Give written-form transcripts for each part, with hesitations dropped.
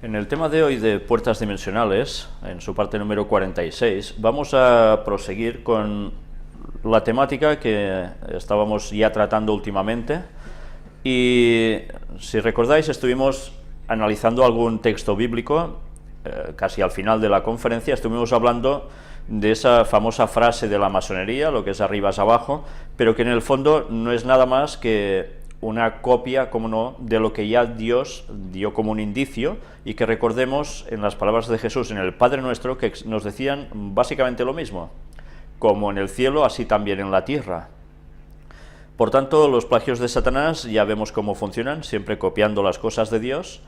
En el tema de hoy de puertas dimensionales, en su parte número 46, vamos a proseguir con la temática que estábamos ya tratando últimamente. Y si recordáis, estuvimos analizando algún texto bíblico, casi al final de la conferencia estuvimos hablando de esa famosa frase de la masonería, lo que es arriba es abajo, pero que en el fondo no es nada más que una copia, como no, de lo que ya Dios dio como un indicio, y que recordemos en las palabras de Jesús en el Padre Nuestro, que nos decían básicamente lo mismo: como en el cielo, así también en la tierra. Por tanto, los plagios de Satanás ya vemos cómo funcionan, siempre copiando las cosas de Dios,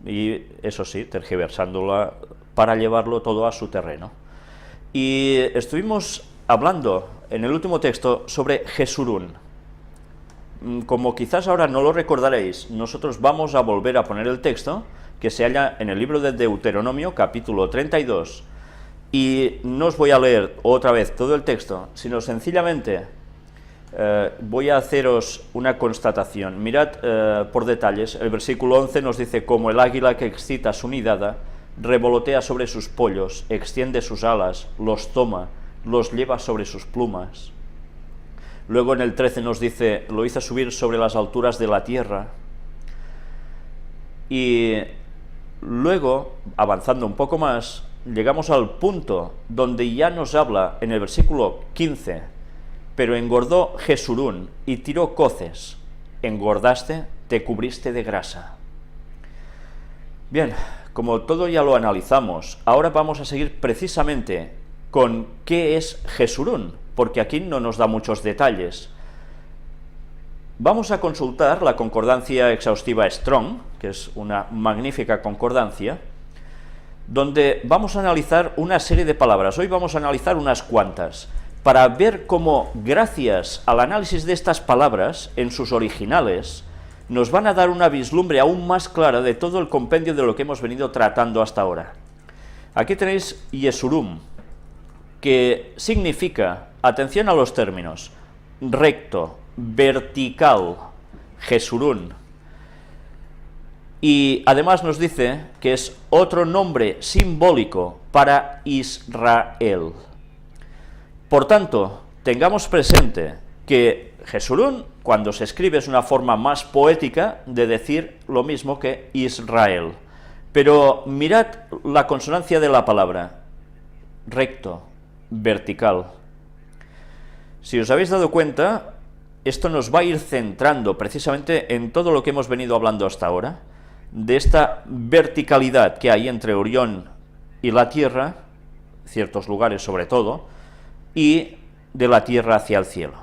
y eso sí, tergiversándola para llevarlo todo a su terreno. Y estuvimos hablando en el último texto sobre Jesurún. Como quizás ahora no lo recordaréis, nosotros vamos a volver a poner el texto que se halla en el libro de Deuteronomio, capítulo 32, y no os voy a leer otra vez todo el texto, sino sencillamente voy a haceros una constatación. Mirad por detalles, el versículo 11 nos dice: como el águila que excita su nidada, revolotea sobre sus pollos, extiende sus alas, los toma, los lleva sobre sus plumas. Luego en el 13 nos dice: lo hizo subir sobre las alturas de la tierra. Y luego, avanzando un poco más, llegamos al punto donde ya nos habla en el versículo 15: pero engordó Jesurún y tiró coces, engordaste, te cubriste de grasa. Bien, como todo ya lo analizamos, ahora vamos a seguir precisamente con qué es Jesurún, porque aquí no nos da muchos detalles. Vamos a consultar la concordancia exhaustiva Strong, que es una magnífica concordancia, donde vamos a analizar una serie de palabras. Hoy vamos a analizar unas cuantas, para ver cómo, gracias al análisis de estas palabras en sus originales, nos van a dar una vislumbre aún más clara de todo el compendio de lo que hemos venido tratando hasta ahora. Aquí tenéis Yesurum, que significa, atención a los términos, recto, vertical, Jesurún. Y además nos dice que es otro nombre simbólico para Israel. Por tanto, tengamos presente que Jesurún, cuando se escribe, es una forma más poética de decir lo mismo que Israel. Pero mirad la consonancia de la palabra: recto, vertical. Si os habéis dado cuenta, esto nos va a ir centrando precisamente en todo lo que hemos venido hablando hasta ahora, de esta verticalidad que hay entre Orión y la Tierra, ciertos lugares sobre todo, y de la Tierra hacia el cielo.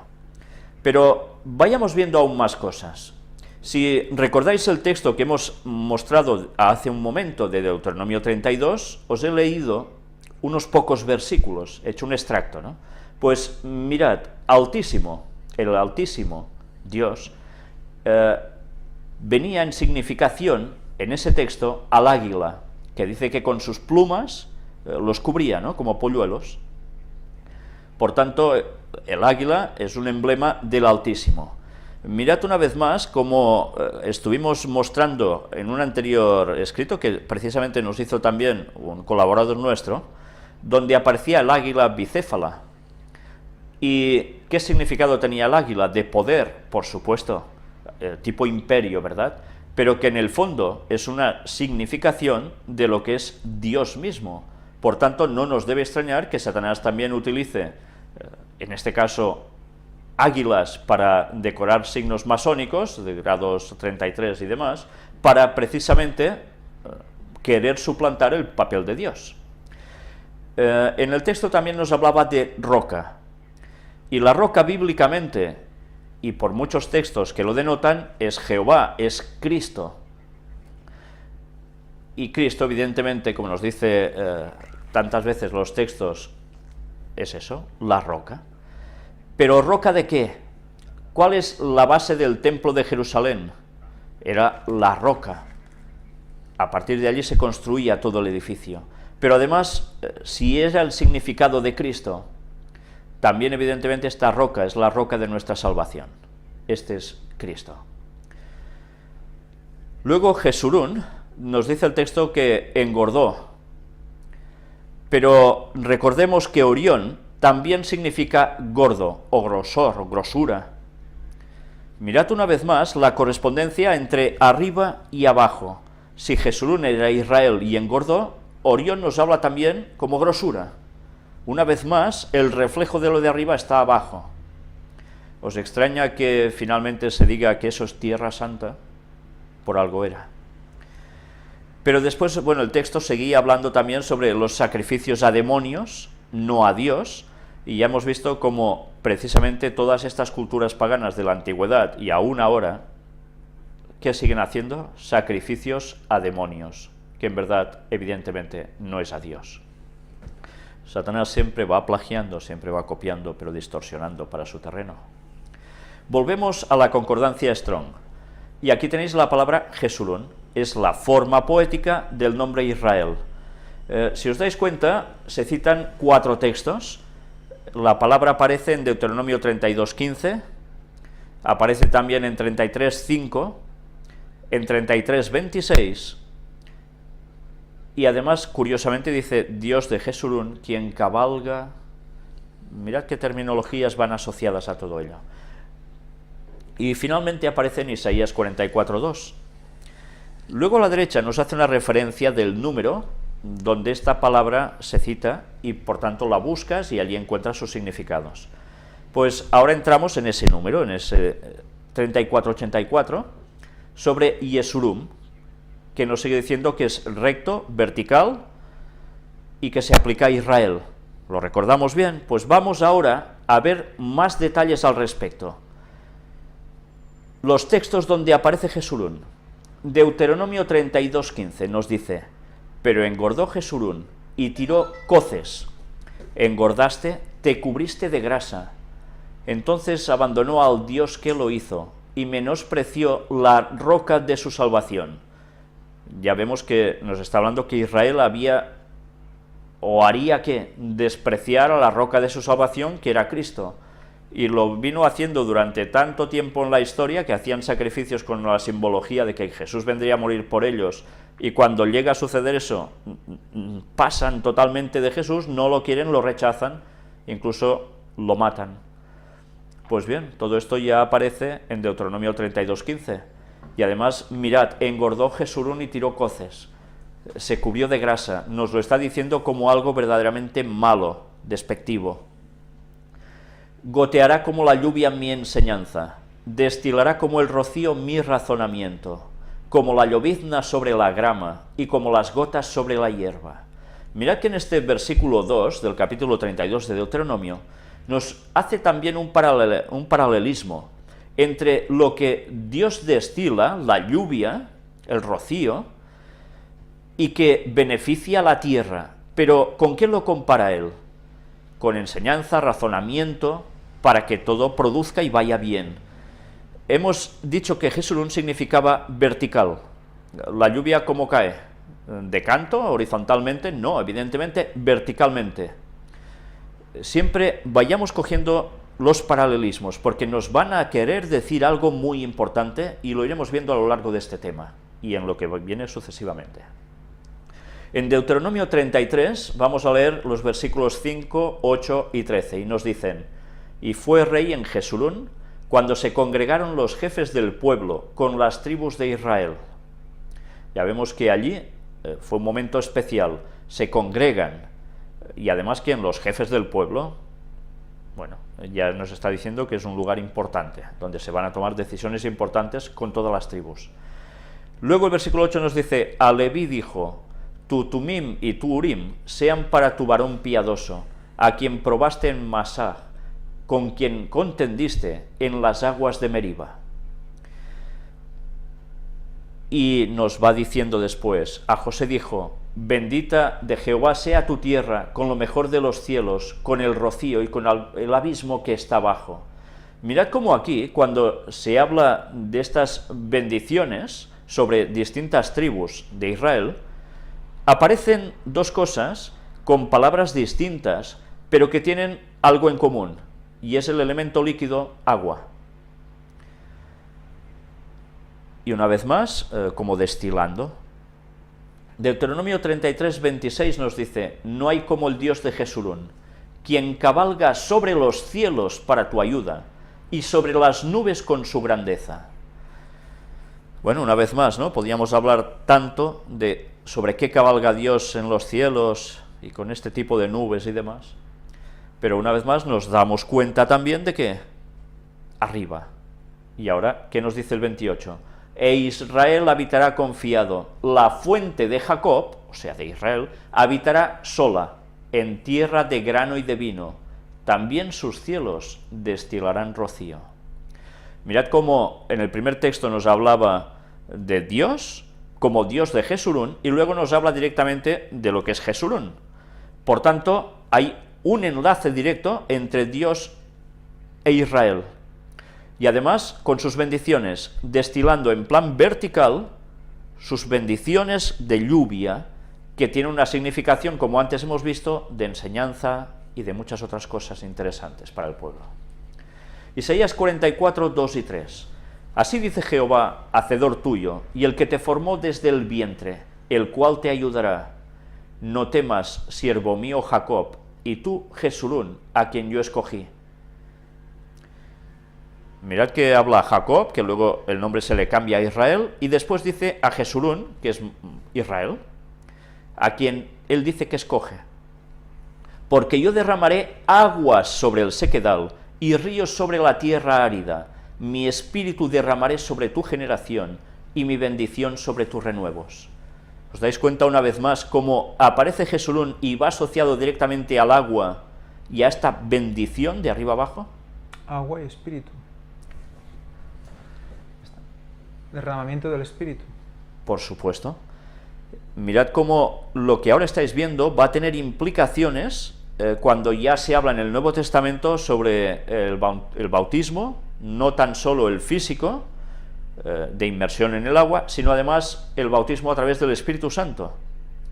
Pero vayamos viendo aún más cosas. Si recordáis el texto que hemos mostrado hace un momento de Deuteronomio 32, os he leído unos pocos versículos, he hecho un extracto, ¿no? Pues mirad, Altísimo, el Altísimo, Dios, venía en significación, en ese texto, al águila, que dice que con sus plumas los cubría, ¿no?, como polluelos. Por tanto, el águila es un emblema del Altísimo. Mirad una vez más como estuvimos mostrando en un anterior escrito, que precisamente nos hizo también un colaborador nuestro, donde aparecía el águila bicéfala. ¿Y qué significado tenía el águila? De poder, por supuesto, tipo imperio, ¿verdad? Pero que en el fondo es una significación de lo que es Dios mismo. Por tanto, no nos debe extrañar que Satanás también utilice, en este caso, águilas para decorar signos masónicos, de grados 33 y demás, para precisamente querer suplantar el papel de Dios. En el texto también nos hablaba de roca, y la roca bíblicamente, y por muchos textos que lo denotan, es Jehová, es Cristo. Y Cristo, evidentemente, como nos dice tantas veces los textos, es eso, la roca. ¿Pero roca de qué? ¿Cuál es la base del templo de Jerusalén? Era la roca. A partir de allí se construía todo el edificio. Pero además, si era el significado de Cristo, también evidentemente esta roca es la roca de nuestra salvación. Este es Cristo. Luego Jesurún nos dice el texto que engordó, pero recordemos que Orión también significa gordo, o grosor, o grosura. Mirad una vez más la correspondencia entre arriba y abajo. Si Jesurún era Israel y engordó, Orión nos habla también como grosura. Una vez más, el reflejo de lo de arriba está abajo. ¿Os extraña que finalmente se diga que eso es Tierra Santa? Por algo era. Pero después, bueno, el texto seguía hablando también sobre los sacrificios a demonios, no a Dios, y ya hemos visto cómo precisamente todas estas culturas paganas de la antigüedad y aún ahora, ¿qué siguen haciendo? Sacrificios a demonios, que en verdad, evidentemente, no es a Dios. Satanás siempre va plagiando, siempre va copiando, pero distorsionando para su terreno. Volvemos a la concordancia Strong, y aquí tenéis la palabra Jesurún, es la forma poética del nombre Israel. Si os dais cuenta, se citan 4 textos. La palabra aparece en Deuteronomio 32:15, aparece también en 33:5, en 33:26, y además, curiosamente, dice Dios de Jesurún, quien cabalga. Mirad qué terminologías van asociadas a todo ello. Y finalmente aparece en Isaías 44:2. Luego a la derecha nos hace una referencia del número donde esta palabra se cita y por tanto la buscas y allí encuentras sus significados. Pues ahora entramos en ese número, en ese 3484, sobre Yesurum, que nos sigue diciendo que es recto, vertical y que se aplica a Israel. ¿Lo recordamos bien? Pues vamos ahora a ver más detalles al respecto. Los textos donde aparece Jesurún. Deuteronomio 32:15 nos dice: pero engordó Jesurún y tiró coces. Engordaste, te cubriste de grasa. Entonces abandonó al Dios que lo hizo y menospreció la roca de su salvación. Ya vemos que nos está hablando que Israel había o haría que despreciar a la roca de su salvación, que era Cristo. Y lo vino haciendo durante tanto tiempo en la historia, que hacían sacrificios con la simbología de que Jesús vendría a morir por ellos, y cuando llega a suceder eso, pasan totalmente de Jesús, no lo quieren, lo rechazan, incluso lo matan. Pues bien, todo esto ya aparece en Deuteronomio 32:15, y además, mirad, engordó Jesurún y tiró coces, se cubrió de grasa, nos lo está diciendo como algo verdaderamente malo, despectivo. Goteará como la lluvia mi enseñanza, destilará como el rocío mi razonamiento, como la llovizna sobre la grama y como las gotas sobre la hierba. Mirad que en este versículo 2 del capítulo 32 de Deuteronomio nos hace también un paralelismo entre lo que Dios destila, la lluvia, el rocío, y que beneficia a la tierra. Pero ¿con qué lo compara él? Con enseñanza, razonamiento, para que todo produzca y vaya bien. Hemos dicho que Jesurún significaba vertical. ¿La lluvia cómo cae? ¿De canto, horizontalmente? No, evidentemente verticalmente. Siempre vayamos cogiendo los paralelismos, porque nos van a querer decir algo muy importante y lo iremos viendo a lo largo de este tema y en lo que viene sucesivamente. En Deuteronomio 33 vamos a leer los versículos 5, 8 y 13 y nos dicen: y fue rey en Jesurún cuando se congregaron los jefes del pueblo con las tribus de Israel. Ya vemos que allí fue un momento especial, se congregan, y además ¿quién? Los jefes del pueblo. Bueno, ya nos está diciendo que es un lugar importante, donde se van a tomar decisiones importantes con todas las tribus. Luego el versículo 8 nos dice: a Leví dijo: tu Tumim y tu Urim sean para tu varón piadoso, a quien probaste en Masá, con quien contendiste en las aguas de Meriba. Y nos va diciendo después: a José dijo: bendita de Jehová sea tu tierra con lo mejor de los cielos, con el rocío y con el abismo que está abajo. Mirad cómo aquí, cuando se habla de estas bendiciones sobre distintas tribus de Israel, aparecen dos cosas con palabras distintas, pero que tienen algo en común, y es el elemento líquido agua. Y una vez más, como destilando. Deuteronomio 33, 26 nos dice: no hay como el Dios de Jesurún, quien cabalga sobre los cielos para tu ayuda, y sobre las nubes con su grandeza. Bueno, una vez más, ¿no? Podríamos hablar tanto sobre qué cabalga Dios en los cielos y con este tipo de nubes y demás, pero una vez más nos damos cuenta también de que arriba. Y ahora, ¿qué nos dice el 28? E Israel habitará confiado, la fuente de Jacob, o sea, de Israel, habitará sola, en tierra de grano y de vino, también sus cielos destilarán rocío. Mirad cómo en el primer texto nos hablaba de Dios, como Dios de Jesurún, y luego nos habla directamente de lo que es Jesurún. Por tanto, hay un enlace directo entre Dios e Israel. Y además, con sus bendiciones, destilando en plan vertical sus bendiciones de lluvia, que tiene una significación, como antes hemos visto, de enseñanza y de muchas otras cosas interesantes para el pueblo. Isaías 44, 2 y 3. Así dice Jehová, hacedor tuyo, y el que te formó desde el vientre, el cual te ayudará. No temas, siervo mío Jacob, y tú, Jesurún, a quien yo escogí. Mirad que habla Jacob, que luego el nombre se le cambia a Israel, y después dice a Jesurún, que es Israel, a quien él dice que escoge. Porque yo derramaré aguas sobre el sequedal y ríos sobre la tierra árida. Mi espíritu derramaré sobre tu generación y mi bendición sobre tus renuevos. ¿Os dais cuenta una vez más cómo aparece Jesurún y va asociado directamente al agua y a esta bendición de arriba abajo? Agua y espíritu. Derramamiento del espíritu. Por supuesto. Mirad cómo lo que ahora estáis viendo va a tener implicaciones cuando ya se habla en el Nuevo Testamento sobre el bautismo, no tan solo el físico, de inmersión en el agua, sino además el bautismo a través del Espíritu Santo,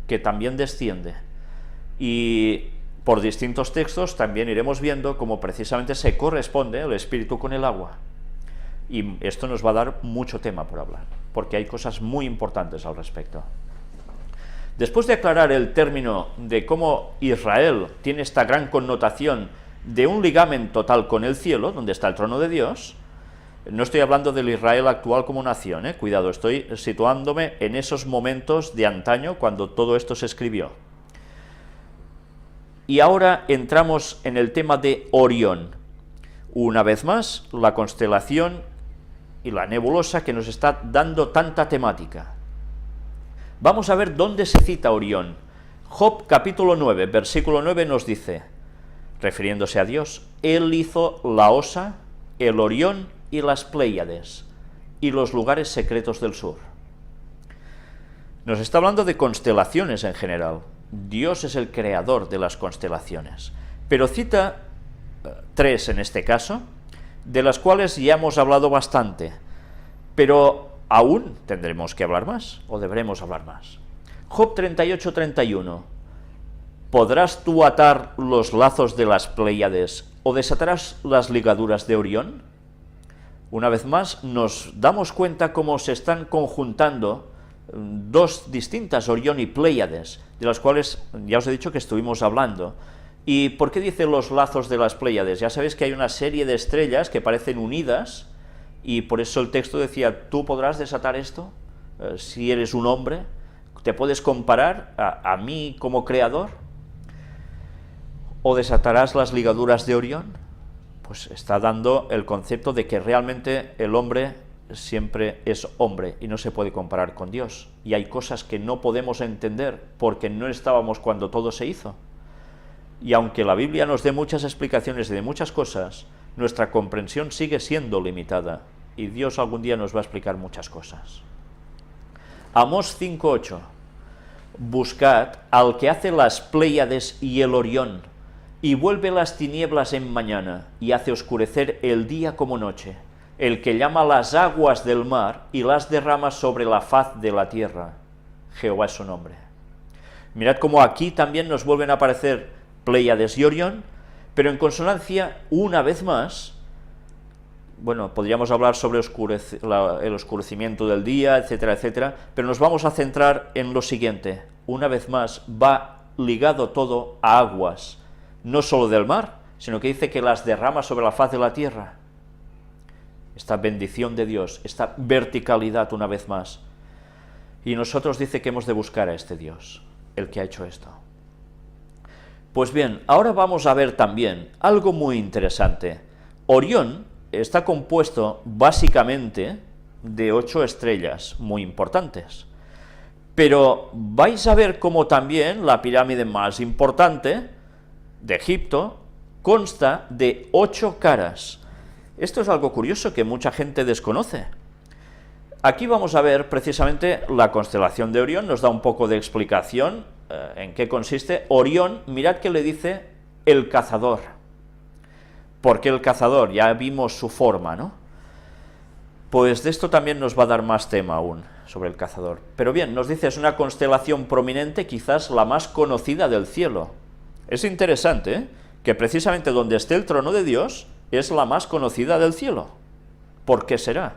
que también desciende. Y por distintos textos también iremos viendo cómo precisamente se corresponde el Espíritu con el agua. Y esto nos va a dar mucho tema por hablar, porque hay cosas muy importantes al respecto. Después de aclarar el término de cómo Israel tiene esta gran connotación de un ligamen total con el cielo, donde está el trono de Dios, no estoy hablando del Israel actual como nación, cuidado, estoy situándome en esos momentos de antaño cuando todo esto se escribió. Y ahora entramos en el tema de Orión. Una vez más, la constelación y la nebulosa que nos está dando tanta temática. Vamos a ver dónde se cita Orión. Job capítulo 9, versículo 9 nos dice, refiriéndose a Dios, Él hizo la Osa, el Orión y las Pléyades, y los lugares secretos del sur. Nos está hablando de constelaciones en general. Dios es el creador de las constelaciones, pero cita tres en este caso, de las cuales ya hemos hablado bastante, pero aún tendremos que hablar más, o deberemos hablar más. Job 38, 31. ¿Podrás tú atar los lazos de las Pléyades, o desatarás las ligaduras de Orión? Una vez más, nos damos cuenta cómo se están conjuntando dos distintas, Orión y Pléyades, de las cuales ya os he dicho que estuvimos hablando. ¿Y por qué dice los lazos de las Pléyades? Ya sabéis que hay una serie de estrellas que parecen unidas, y por eso el texto decía, ¿tú podrás desatar esto? Si eres un hombre, ¿te puedes comparar a mí como creador? ¿O desatarás las ligaduras de Orión? Pues está dando el concepto de que realmente el hombre siempre es hombre y no se puede comparar con Dios. Y hay cosas que no podemos entender porque no estábamos cuando todo se hizo. Y aunque la Biblia nos dé muchas explicaciones de muchas cosas, nuestra comprensión sigue siendo limitada, y Dios algún día nos va a explicar muchas cosas. Amós 5:8. Buscad al que hace las Pléyades y el Orión, y vuelve las tinieblas en mañana, y hace oscurecer el día como noche, el que llama las aguas del mar y las derrama sobre la faz de la tierra. Jehová es su nombre. Mirad cómo aquí también nos vuelven a aparecer Pléyades y Orión, pero en consonancia, una vez más, bueno, podríamos hablar sobre el oscurecimiento del día, etcétera, etcétera, pero nos vamos a centrar en lo siguiente. Una vez más, va ligado todo a aguas, no solo del mar, sino que dice que las derrama sobre la faz de la tierra. Esta bendición de Dios, esta verticalidad una vez más. Y nosotros dice que hemos de buscar a este Dios, el que ha hecho esto. Pues bien, ahora vamos a ver también algo muy interesante. Orión está compuesto básicamente de 8 estrellas muy importantes. Pero vais a ver cómo también la pirámide más importante de Egipto consta de 8 caras. Esto es algo curioso que mucha gente desconoce. Aquí vamos a ver precisamente la constelación de Orión, nos da un poco de explicación en qué consiste. Orión, mirad que le dice el cazador. ¿Por qué el cazador? Ya vimos su forma, ¿no? Pues de esto también nos va a dar más tema aún, sobre el cazador. Pero bien, nos dice, es una constelación prominente, quizás la más conocida del cielo. Es interesante, ¿eh?, que precisamente donde esté el trono de Dios, es la más conocida del cielo. ¿Por qué será?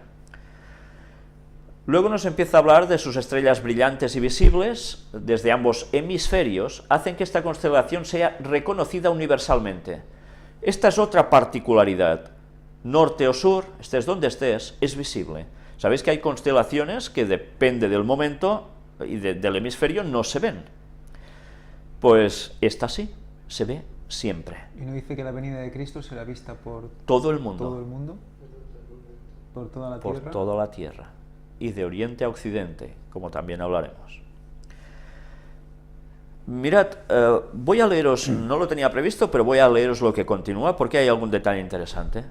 Luego nos empieza a hablar de sus estrellas brillantes y visibles, desde ambos hemisferios, hacen que esta constelación sea reconocida universalmente. Esta es otra particularidad. Norte o sur, estés donde estés, es visible. Sabéis que hay constelaciones que depende del momento y del hemisferio no se ven. Pues esta sí, se ve siempre. ¿Y no dice que la venida de Cristo será vista por todo el mundo? Todo el mundo, por toda la por tierra. Por toda la tierra. Y de oriente a occidente, como también hablaremos. Mirad, voy a leeros, no lo tenía previsto, pero voy a leeros lo que continúa, porque hay algún detalle interesante.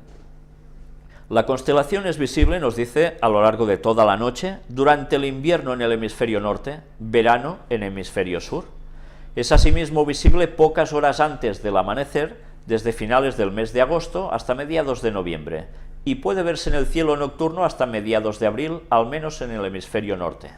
La constelación es visible, nos dice, a lo largo de toda la noche, durante el invierno en el hemisferio norte, verano en el hemisferio sur. Es asimismo visible pocas horas antes del amanecer, desde finales del mes de agosto hasta mediados de noviembre, y puede verse en el cielo nocturno hasta mediados de abril, al menos en el hemisferio norte.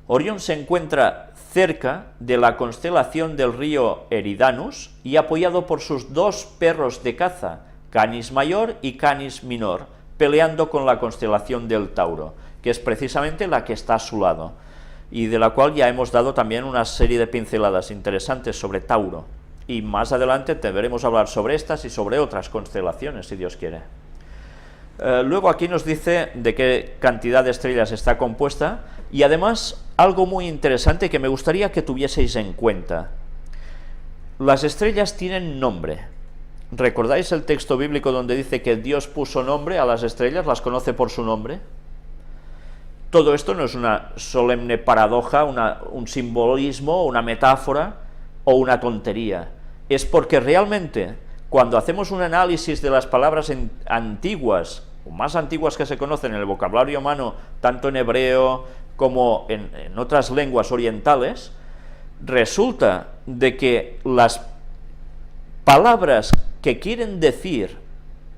Orión se encuentra cerca de la constelación del río Eridanus y apoyado por sus 2 perros de caza, Canis Mayor y Canis Minor, peleando con la constelación del Tauro, que es precisamente la que está a su lado, y de la cual ya hemos dado también una serie de pinceladas interesantes sobre Tauro, y más adelante deberemos hablar sobre estas y sobre otras constelaciones, si Dios quiere. Luego aquí nos dice de qué cantidad de estrellas está compuesta, y además algo muy interesante que me gustaría que tuvieseis en cuenta. Las estrellas tienen nombre. ¿Recordáis el texto bíblico donde dice que Dios puso nombre a las estrellas, las conoce por su nombre? Todo esto no es una solemne paradoja, un simbolismo, una metáfora o una tontería. Es porque realmente, cuando hacemos un análisis de las palabras antiguas, o más antiguas que se conocen en el vocabulario humano, tanto en hebreo como en otras lenguas orientales, resulta de que las palabras que quieren decir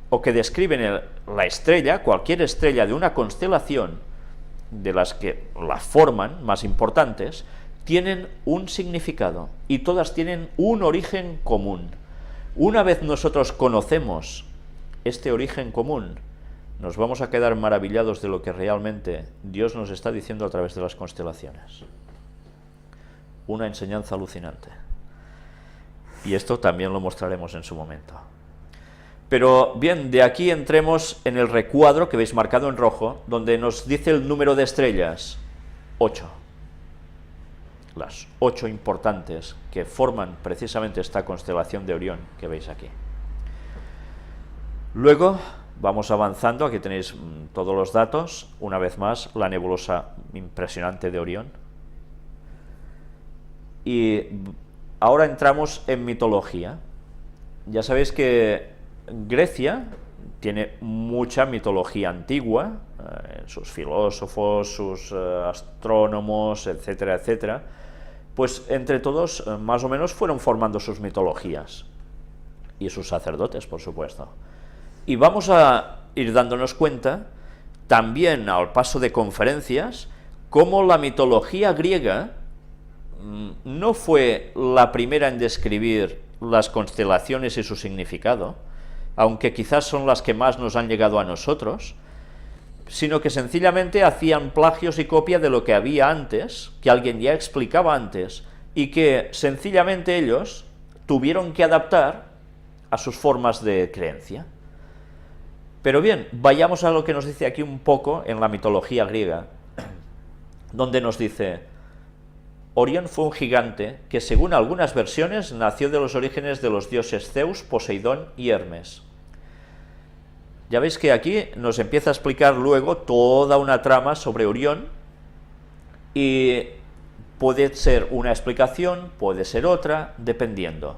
o que describen la estrella, cualquier estrella de una constelación, de las que la forman, más importantes, tienen un significado y todas tienen un origen común. Una vez nosotros conocemos este origen común, nos vamos a quedar maravillados de lo que realmente Dios nos está diciendo a través de las constelaciones. Una enseñanza alucinante. Y esto también lo mostraremos en su momento. Pero bien, de aquí entremos en el recuadro que veis marcado en rojo, donde nos dice el número de estrellas, 8. Las 8 importantes que forman precisamente esta constelación de Orión que veis aquí. Luego vamos avanzando, aquí tenéis todos los datos, una vez más, la nebulosa impresionante de Orión. Y ahora entramos en mitología. Ya sabéis que Grecia tiene mucha mitología antigua, sus filósofos, sus astrónomos, etcétera, etcétera. Pues entre todos, más o menos, fueron formando sus mitologías. Y sus sacerdotes, por supuesto. Y vamos a ir dándonos cuenta, también al paso de conferencias, cómo la mitología griega no fue la primera en describir las constelaciones y su significado, aunque quizás son las que más nos han llegado a nosotros, sino que sencillamente hacían plagios y copia de lo que había antes, que alguien ya explicaba antes, y que sencillamente ellos tuvieron que adaptar a sus formas de creencia. Pero bien, vayamos a lo que nos dice aquí un poco en la mitología griega, donde nos dice: Orión fue un gigante que, según algunas versiones, nació de los orígenes de los dioses Zeus, Poseidón y Hermes. Ya veis que aquí nos empieza a explicar luego toda una trama sobre Orión, y puede ser una explicación, puede ser otra, dependiendo.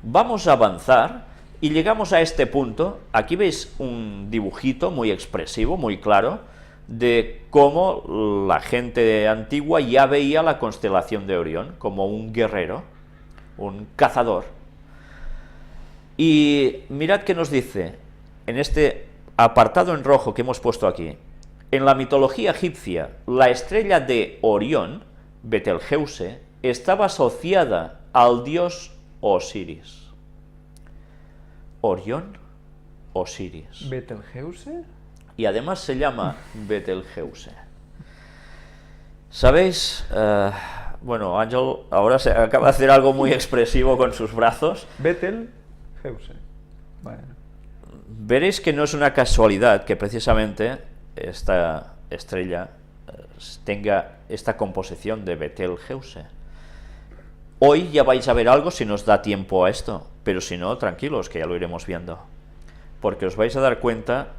Vamos a avanzar y llegamos a este punto. Aquí veis un dibujito muy expresivo, muy claro, de cómo la gente antigua ya veía la constelación de Orión como un guerrero, un cazador. Y mirad qué nos dice en este apartado en rojo que hemos puesto aquí. En la mitología egipcia, la estrella de Orión, Betelgeuse, estaba asociada al dios Osiris. Orión, Osiris. ¿Betelgeuse? Y además se llama Betelgeuse. ¿Sabéis? Bueno, Ángel ahora se acaba de hacer algo muy expresivo con sus brazos. Betelgeuse. Bueno. Veréis que no es una casualidad que precisamente esta estrella tenga esta composición de Betelgeuse. Hoy ya vais a ver algo si nos da tiempo a esto, pero si no, tranquilos, que ya lo iremos viendo. Porque os vais a dar cuenta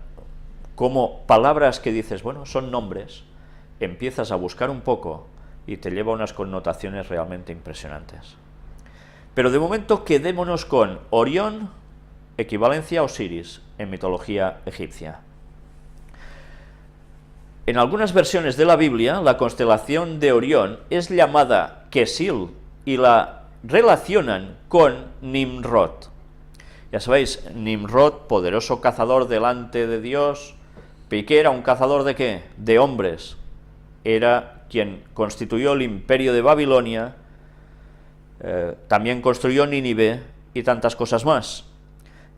cómo palabras que dices, bueno, son nombres, empiezas a buscar un poco y te lleva a unas connotaciones realmente impresionantes. Pero de momento quedémonos con Orión, equivalencia a Osiris en mitología egipcia. En algunas versiones de la Biblia, la constelación de Orión es llamada Kesil y la relacionan con Nimrod. Ya sabéis, Nimrod, poderoso cazador delante de Dios. ¿Qué era? ¿Un cazador de qué? De hombres. Era quien constituyó el imperio de Babilonia, también construyó Nínive y tantas cosas más.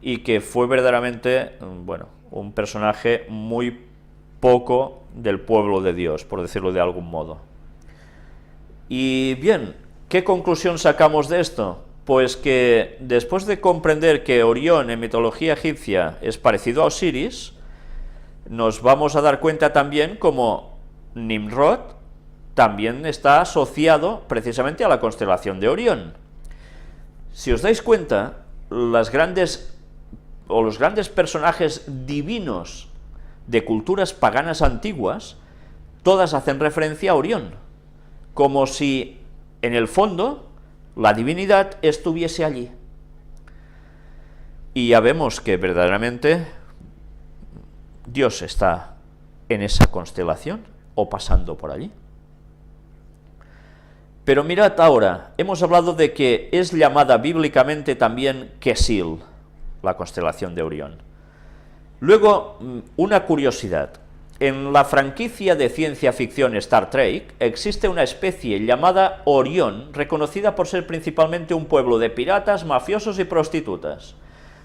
Y que fue verdaderamente, bueno, un personaje muy poco del pueblo de Dios, por decirlo de algún modo. Y bien, ¿qué conclusión sacamos de esto? Pues que después de comprender que Orión en mitología egipcia es parecido a Osiris, nos vamos a dar cuenta también como Nimrod también está asociado precisamente a la constelación de Orión. Si os dais cuenta, los grandes personajes divinos de culturas paganas antiguas, todas hacen referencia a Orión, como si en el fondo la divinidad estuviese allí. Y ya vemos que verdaderamente Dios está en esa constelación o pasando por allí. Pero mirad ahora, hemos hablado de que es llamada bíblicamente también Kesil, la constelación de Orión. Luego, una curiosidad. En la franquicia de ciencia ficción Star Trek existe una especie llamada Orión, reconocida por ser principalmente un pueblo de piratas, mafiosos y prostitutas.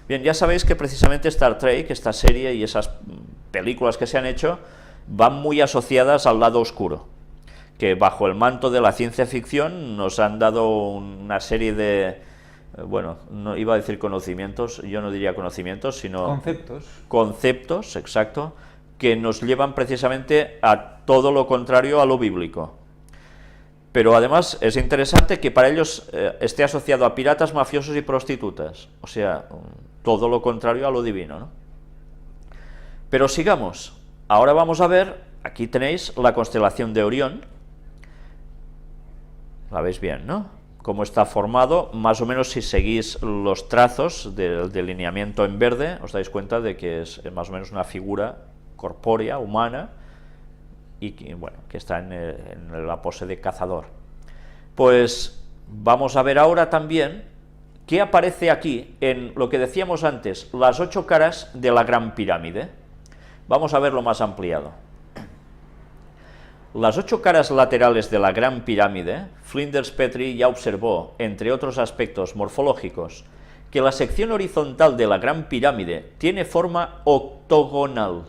Bien, ya sabéis que precisamente Star Trek, esta serie y esas películas que se han hecho, van muy asociadas al lado oscuro, que bajo el manto de la ciencia ficción nos han dado una serie de, bueno, no iba a decir conocimientos, yo no diría conocimientos, sino conceptos, exacto, que nos llevan precisamente a todo lo contrario a lo bíblico. Pero además es interesante que para ellos esté asociado a piratas, mafiosos y prostitutas, o sea, todo lo contrario a lo divino, ¿no? Pero sigamos, ahora vamos a ver, aquí tenéis la constelación de Orión, la veis bien, ¿no? Cómo está formado, más o menos si seguís los trazos del delineamiento en verde, os dais cuenta de que es más o menos una figura corpórea, humana, y que, bueno, que está en la pose de cazador. Pues vamos a ver ahora también qué aparece aquí en lo que decíamos antes, las 8 caras de la Gran Pirámide. Vamos a verlo más ampliado. Las 8 caras laterales de la Gran Pirámide, Flinders Petrie ya observó, entre otros aspectos morfológicos, que la sección horizontal de la Gran Pirámide tiene forma octogonal,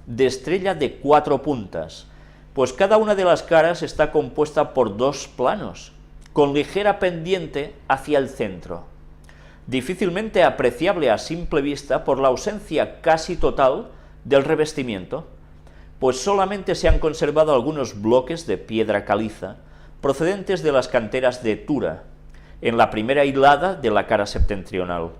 de estrella de 4 puntas, pues cada una de las caras está compuesta por 2 planos, con ligera pendiente hacia el centro, difícilmente apreciable a simple vista por la ausencia casi total del revestimiento, pues solamente se han conservado algunos bloques de piedra caliza procedentes de las canteras de Tura, en la primera hilada de la cara septentrional.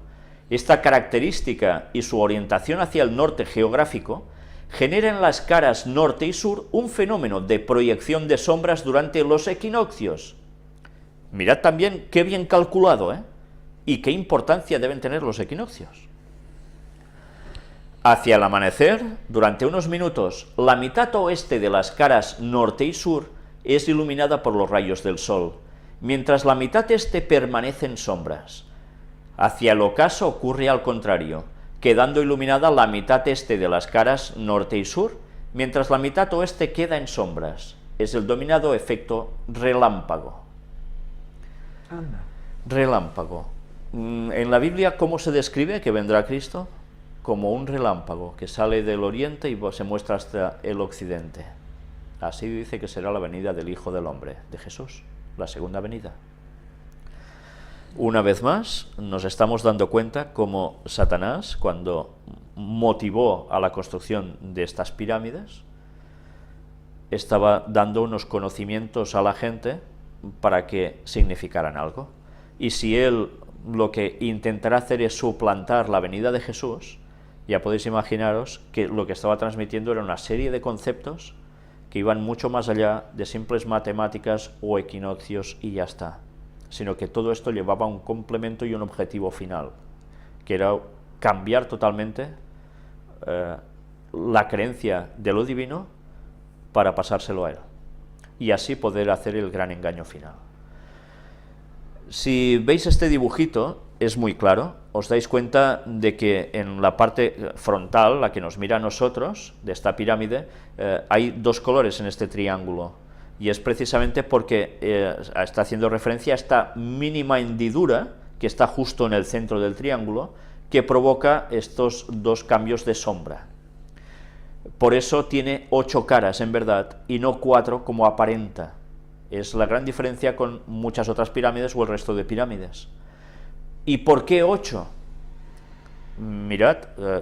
Esta característica y su orientación hacia el norte geográfico generan en las caras norte y sur un fenómeno de proyección de sombras durante los equinoccios. Mirad también qué bien calculado, ¿eh? Y qué importancia deben tener los equinoccios. Hacia el amanecer, durante unos minutos, la mitad oeste de las caras norte y sur es iluminada por los rayos del sol, mientras la mitad este permanece en sombras. Hacia el ocaso ocurre al contrario, quedando iluminada la mitad este de las caras norte y sur, mientras la mitad oeste queda en sombras. Es el denominado efecto relámpago. Anda. Relámpago. En la Biblia, ¿cómo se describe que vendrá Cristo? Como un relámpago que sale del oriente y se muestra hasta el occidente. Así dice que será la venida del Hijo del Hombre, de Jesús, la segunda venida. Una vez más, nos estamos dando cuenta cómo Satanás, cuando motivó a la construcción de estas pirámides, estaba dando unos conocimientos a la gente para que significaran algo. Y si él lo que intentará hacer es suplantar la venida de Jesús, ya podéis imaginaros que lo que estaba transmitiendo era una serie de conceptos que iban mucho más allá de simples matemáticas o equinoccios y ya está, sino que todo esto llevaba un complemento y un objetivo final, que era cambiar totalmente la creencia de lo divino para pasárselo a él, y así poder hacer el gran engaño final. Si veis este dibujito, es muy claro, os dais cuenta de que en la parte frontal, la que nos mira a nosotros, de esta pirámide, hay 2 colores en este triángulo, y es precisamente porque está haciendo referencia a esta mínima hendidura que está justo en el centro del triángulo, que provoca estos 2 cambios de sombra. Por eso tiene 8 caras en verdad, y no 4 como aparenta. Es la gran diferencia con muchas otras pirámides o el resto de pirámides. ¿Y por qué 8? Mirad,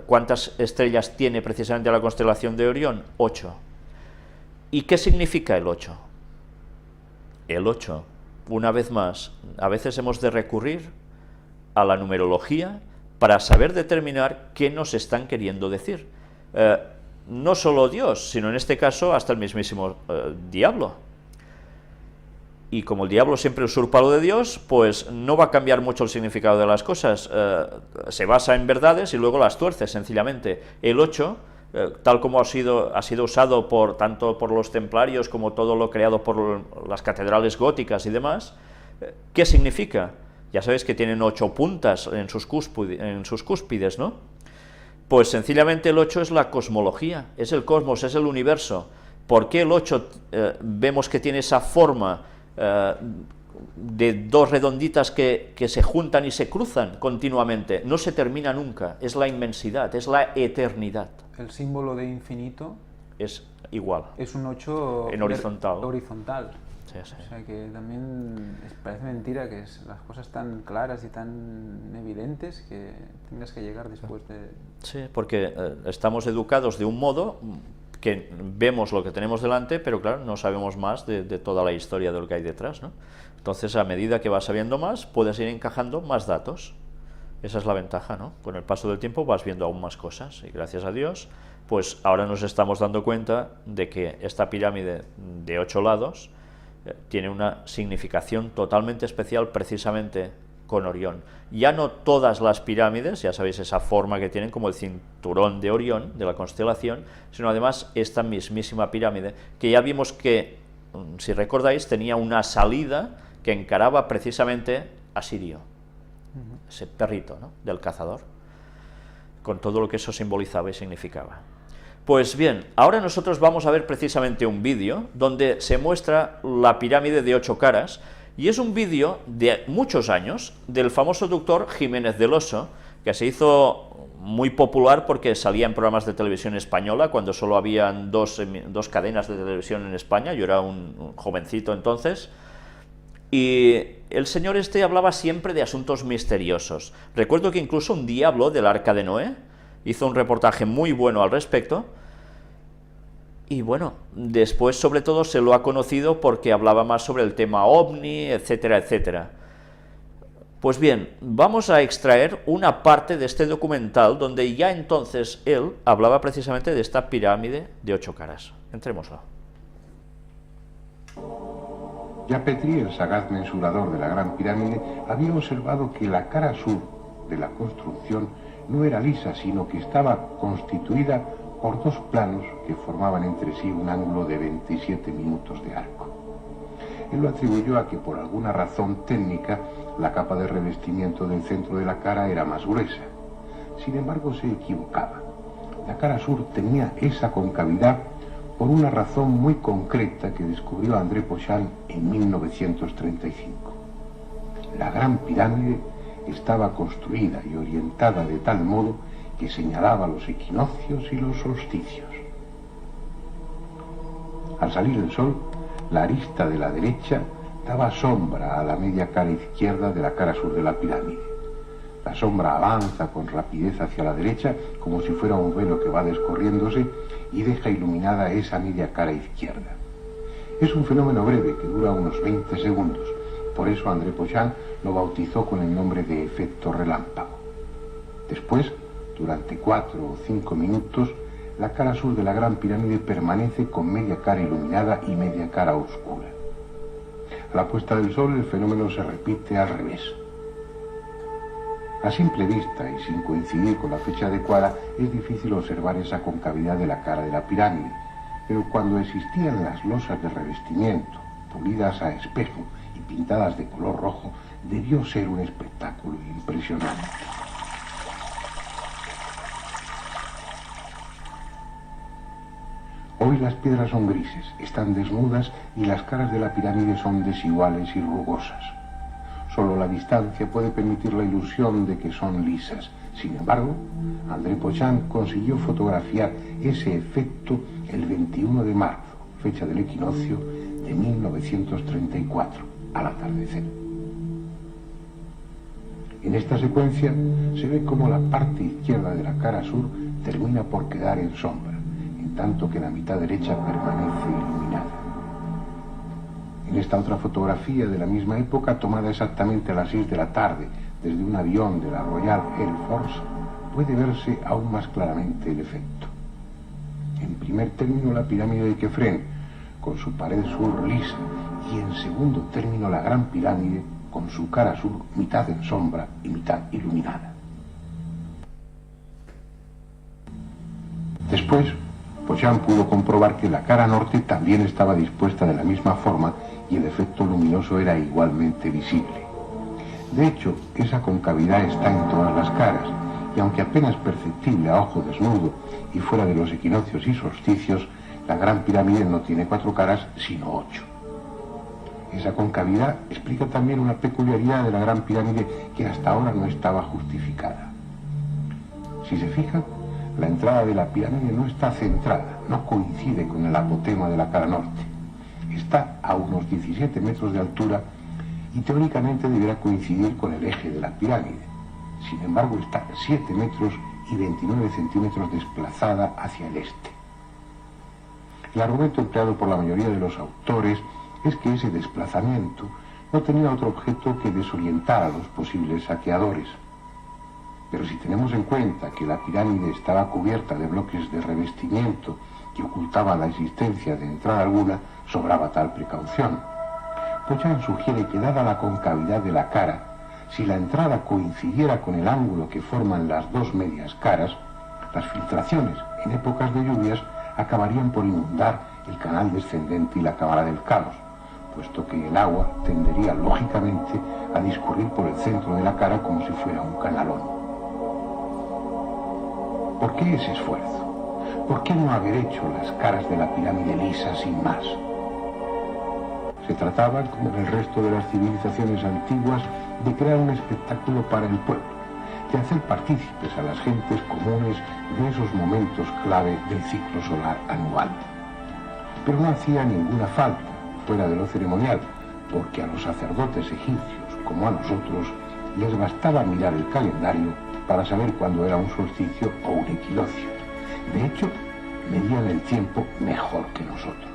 ¿cuántas estrellas tiene precisamente la constelación de Orión? 8. ¿Y qué significa el 8? El 8, una vez más, a veces hemos de recurrir a la numerología para saber determinar qué nos están queriendo decir. No solo Dios, sino en este caso hasta el mismísimo diablo. Y como el diablo siempre usurpa lo de Dios, pues no va a cambiar mucho el significado de las cosas. Se basa en verdades y luego las tuerce, sencillamente. El 8, tal como ha sido usado tanto por los templarios como todo lo creado por las catedrales góticas y demás, ¿qué significa? Ya sabéis que tienen 8 puntas en sus cúspides, ¿no? Pues sencillamente el 8 es la cosmología, es el cosmos, es el universo. ¿Por qué el 8 vemos que tiene esa forma de 2 redonditas que se juntan y se cruzan continuamente? No se termina nunca, es la inmensidad, es la eternidad. El símbolo de infinito es igual. Es un 8 en horizontal. Horizontal. Sí, sí. O sea que también parece mentira que las cosas tan claras y tan evidentes que tengas que llegar después de... Sí, porque estamos educados de un modo que vemos lo que tenemos delante, pero claro, no sabemos más de toda la historia de lo que hay detrás, ¿no? Entonces, a medida que vas sabiendo más, puedes ir encajando más datos. Esa es la ventaja, ¿no? Con el paso del tiempo vas viendo aún más cosas, y gracias a Dios, pues ahora nos estamos dando cuenta de que esta pirámide de 8 lados tiene una significación totalmente especial precisamente con Orión. Ya no todas las pirámides, ya sabéis esa forma que tienen como el cinturón de Orión, de la constelación, sino además esta mismísima pirámide, que ya vimos que, si recordáis, tenía una salida que encaraba precisamente a Sirio, ese perrito, ¿no?, del cazador, con todo lo que eso simbolizaba y significaba. Pues bien, ahora nosotros vamos a ver precisamente un vídeo donde se muestra la pirámide de 8 caras, Y es un vídeo de muchos años del famoso doctor Jiménez del Oso, que se hizo muy popular porque salía en programas de televisión española, cuando solo habían dos cadenas de televisión en España. Yo era un jovencito entonces, y el señor este hablaba siempre de asuntos misteriosos. Recuerdo que incluso un día habló del Arca de Noé, hizo un reportaje muy bueno al respecto, y bueno, después sobre todo se lo ha conocido porque hablaba más sobre el tema ovni, etcétera, etcétera. Pues bien, vamos a extraer una parte de este documental donde ya entonces él hablaba precisamente de esta pirámide de 8 caras. Entrémoslo. Ya Petrie, el sagaz mensurador de la Gran Pirámide, había observado que la cara sur de la construcción no era lisa, sino que estaba constituida por dos planos que formaban entre sí un ángulo de 27 minutos de arco. Él lo atribuyó a que por alguna razón técnica la capa de revestimiento del centro de la cara era más gruesa. Sin embargo, se equivocaba. La cara sur tenía esa concavidad por una razón muy concreta que descubrió André Pochant en 1935. La Gran Pirámide estaba construida y orientada de tal modo que señalaba los equinoccios y los solsticios. Al salir el sol, la arista de la derecha daba sombra a la media cara izquierda de la cara sur de la pirámide. La sombra avanza con rapidez hacia la derecha, como si fuera un velo que va descorriéndose, y deja iluminada esa media cara izquierda. Es un fenómeno breve que dura unos 20 segundos. Por eso André Pochant lo bautizó con el nombre de efecto relámpago. Después, durante 4 o 5 minutos, la cara sur de la Gran Pirámide permanece con media cara iluminada y media cara oscura. A la puesta del sol el fenómeno se repite al revés. A simple vista y sin coincidir con la fecha adecuada es difícil observar esa concavidad de la cara de la pirámide, pero cuando existían las losas de revestimiento, pulidas a espejo y pintadas de color rojo, debió ser un espectáculo impresionante. Hoy las piedras son grises, están desnudas y las caras de la pirámide son desiguales y rugosas. Solo la distancia puede permitir la ilusión de que son lisas. Sin embargo, André Pochant consiguió fotografiar ese efecto el 21 de marzo, fecha del equinoccio de 1934, al atardecer. En esta secuencia se ve cómo la parte izquierda de la cara sur termina por quedar en sombra, en tanto que la mitad derecha permanece iluminada. En esta otra fotografía de la misma época, tomada exactamente a las 6 de la tarde desde un avión de la Royal Air Force, puede verse aún más claramente el efecto. En primer término, la pirámide de Kefren, con su pared sur lisa, y en segundo término, la Gran Pirámide, con su cara sur mitad en sombra y mitad iluminada. Después, Pochant pudo comprobar que la cara norte también estaba dispuesta de la misma forma y el efecto luminoso era igualmente visible. De hecho, esa concavidad está en todas las caras, y aunque apenas perceptible a ojo desnudo y fuera de los equinoccios y solsticios, la Gran Pirámide no tiene 4 caras, sino 8. Esa concavidad explica también una peculiaridad de la Gran Pirámide que hasta ahora no estaba justificada. Si se fijan, la entrada de la pirámide no está centrada, no coincide con el apotema de la cara norte. Está a unos 17 metros de altura y teóricamente deberá coincidir con el eje de la pirámide. Sin embargo, está 7 metros y 29 centímetros desplazada hacia el este. El argumento empleado por la mayoría de los autores es que ese desplazamiento no tenía otro objeto que desorientar a los posibles saqueadores. Pero si tenemos en cuenta que la pirámide estaba cubierta de bloques de revestimiento que ocultaban la existencia de entrada alguna, sobraba tal precaución. Pochant sugiere que dada la concavidad de la cara, si la entrada coincidiera con el ángulo que forman las dos medias caras, las filtraciones en épocas de lluvias acabarían por inundar el canal descendente y la cámara del caos, puesto que el agua tendería lógicamente a discurrir por el centro de la cara como si fuera un canalón. ¿Por qué ese esfuerzo? ¿Por qué no haber hecho las caras de la pirámide lisas sin más? Se trataba, como en el resto de las civilizaciones antiguas, de crear un espectáculo para el pueblo, de hacer partícipes a las gentes comunes de esos momentos clave del ciclo solar anual. Pero no hacía ninguna falta, fuera de lo ceremonial, porque a los sacerdotes egipcios, como a nosotros, les bastaba mirar el calendario para saber cuándo era un solsticio o un equinoccio. De hecho, medían el tiempo mejor que nosotros.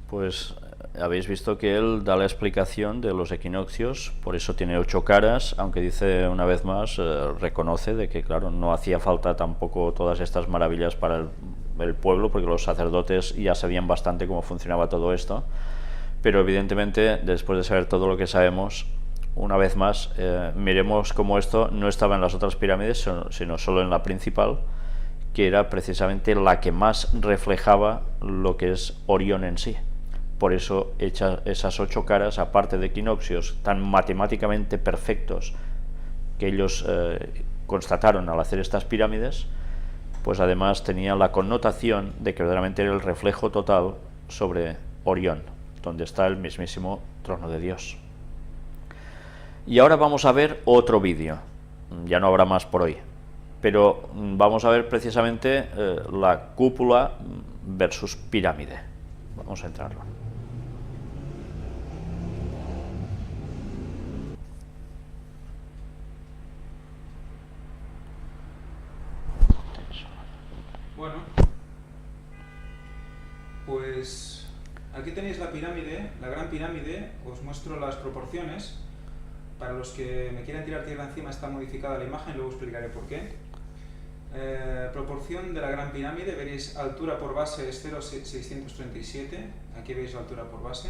Pues habéis visto que él da la explicación de los equinoccios, por eso tiene 8 caras, aunque dice una vez más, reconoce de que claro, no hacía falta tampoco todas estas maravillas para el pueblo, porque los sacerdotes ya sabían bastante cómo funcionaba todo esto, pero evidentemente después de saber todo lo que sabemos, una vez más, miremos cómo esto no estaba en las otras pirámides, sino solo en la principal, que era precisamente la que más reflejaba lo que es Orión en sí. Por eso, hechas esas 8 caras, aparte de equinoccios tan matemáticamente perfectos que ellos constataron al hacer estas pirámides, pues además tenía la connotación de que verdaderamente era el reflejo total sobre Orión, donde está el mismísimo trono de Dios. Y ahora vamos a ver otro vídeo, ya no habrá más por hoy, pero vamos a ver precisamente la cúpula versus pirámide. Vamos a entrarlo. Bueno, pues aquí tenéis la pirámide, la gran pirámide. Os muestro las proporciones. Para los que me quieran tirar tierra encima, está modificada la imagen, luego explicaré por qué. Proporción de la gran pirámide, veréis altura por base es 0,637, aquí veis la altura por base.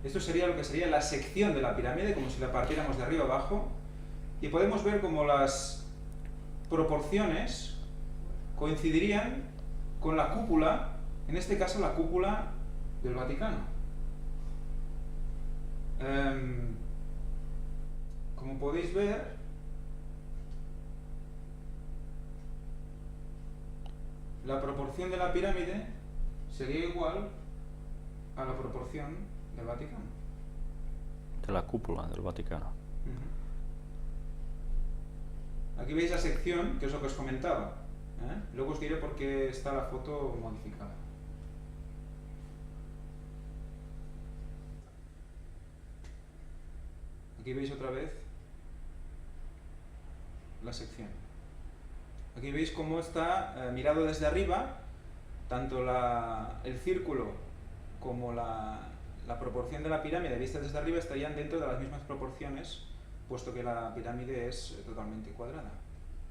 Esto sería lo que sería la sección de la pirámide, como si la partiéramos de arriba abajo, y podemos ver como las proporciones coincidirían con la cúpula, en este caso la cúpula del Vaticano. Como podéis ver, la proporción de la pirámide sería igual a la proporción del Vaticano. De la cúpula del Vaticano. Aquí veis la sección, que es lo que os comentaba. Luego os diré por qué está la foto modificada. Aquí veis otra vez la sección. Aquí veis cómo está mirado desde arriba, tanto el círculo como la proporción de la pirámide vistas desde arriba estarían dentro de las mismas proporciones, puesto que la pirámide es totalmente cuadrada,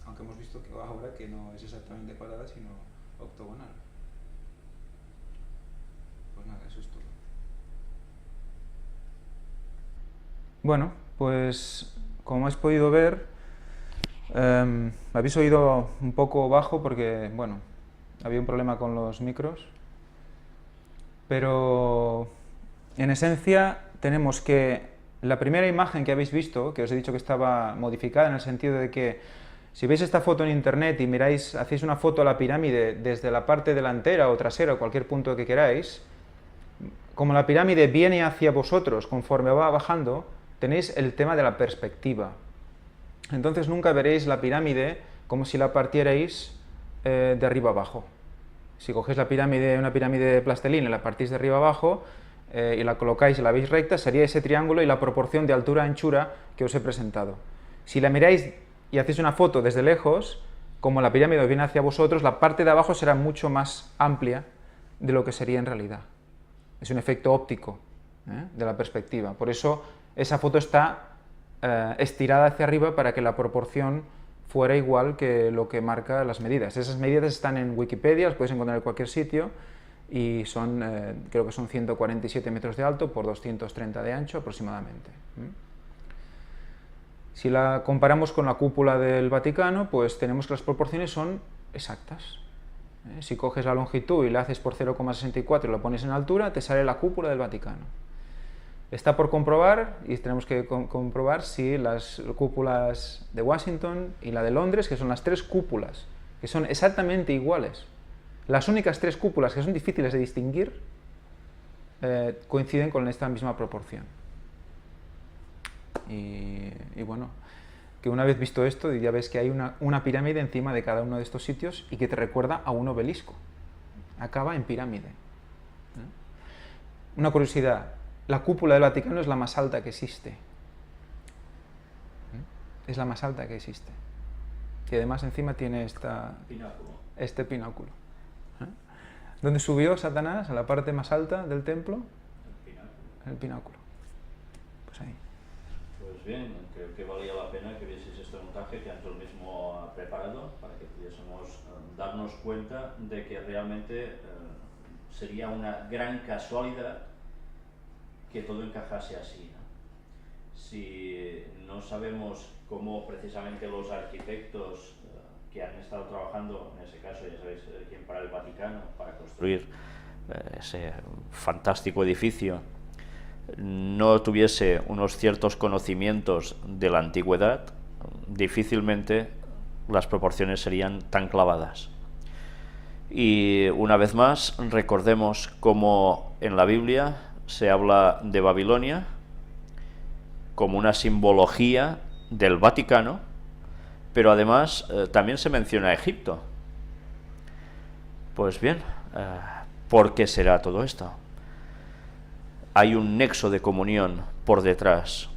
aunque hemos visto que ahora que no es exactamente cuadrada sino octogonal. Pues nada, eso es todo. Bueno, pues como habéis podido ver, habéis oído un poco bajo porque, bueno, había un problema con los micros, pero en esencia tenemos que la primera imagen que habéis visto, que os he dicho que estaba modificada en el sentido de que si veis esta foto en internet y miráis, hacéis una foto a la pirámide desde la parte delantera o trasera o cualquier punto que queráis, como la pirámide viene hacia vosotros conforme va bajando, tenéis el tema de la perspectiva. Entonces nunca veréis la pirámide como si la partierais de arriba abajo. Si cogéis la pirámide, una pirámide de plastilina y la partís de arriba abajo y la colocáis y la veis recta, sería ese triángulo y la proporción de altura-anchura que os he presentado. Si la miráis y hacéis una foto desde lejos, como la pirámide viene hacia vosotros, la parte de abajo será mucho más amplia de lo que sería en realidad. Es un efecto óptico de la perspectiva. Por eso esa foto está estirada hacia arriba para que la proporción fuera igual que lo que marca las medidas. Esas medidas están en Wikipedia, las podéis encontrar en cualquier sitio y son, creo que son 147 metros de alto por 230 de ancho aproximadamente. Si la comparamos con la cúpula del Vaticano, pues tenemos que las proporciones son exactas. Si coges la longitud y la haces por 0,64 y la pones en altura, te sale la cúpula del Vaticano. Está por comprobar, y tenemos que comprobar si las cúpulas de Washington y la de Londres, que son las 3 cúpulas, que son exactamente iguales, las únicas 3 cúpulas que son difíciles de distinguir, coinciden con esta misma proporción. Y bueno, que una vez visto esto, ya ves que hay una pirámide encima de cada uno de estos sitios y que te recuerda a un obelisco. Acaba en pirámide. Una curiosidad, la cúpula del Vaticano es la más alta que existe. Es la más alta que existe. Y además encima tiene este pináculo. ¿Dónde subió Satanás? ¿A la parte más alta del templo? El pináculo. Pues ahí. Pues bien, creo que valía la pena que vieseis este montaje que Ángel mismo ha preparado para que pudiésemos darnos cuenta de que realmente sería una gran casualidad que todo encajase así, ¿no? Si no sabemos cómo precisamente los arquitectos que han estado trabajando, en ese caso ya sabéis quién, para el Vaticano, para construir ese fantástico edificio, no tuviese unos ciertos conocimientos de la antigüedad, difícilmente las proporciones serían tan clavadas. Y una vez más, recordemos cómo en la Biblia se habla de Babilonia como una simbología del Vaticano, pero además también se menciona Egipto. Pues bien, ¿por qué será todo esto? Hay un nexo de comunión por detrás.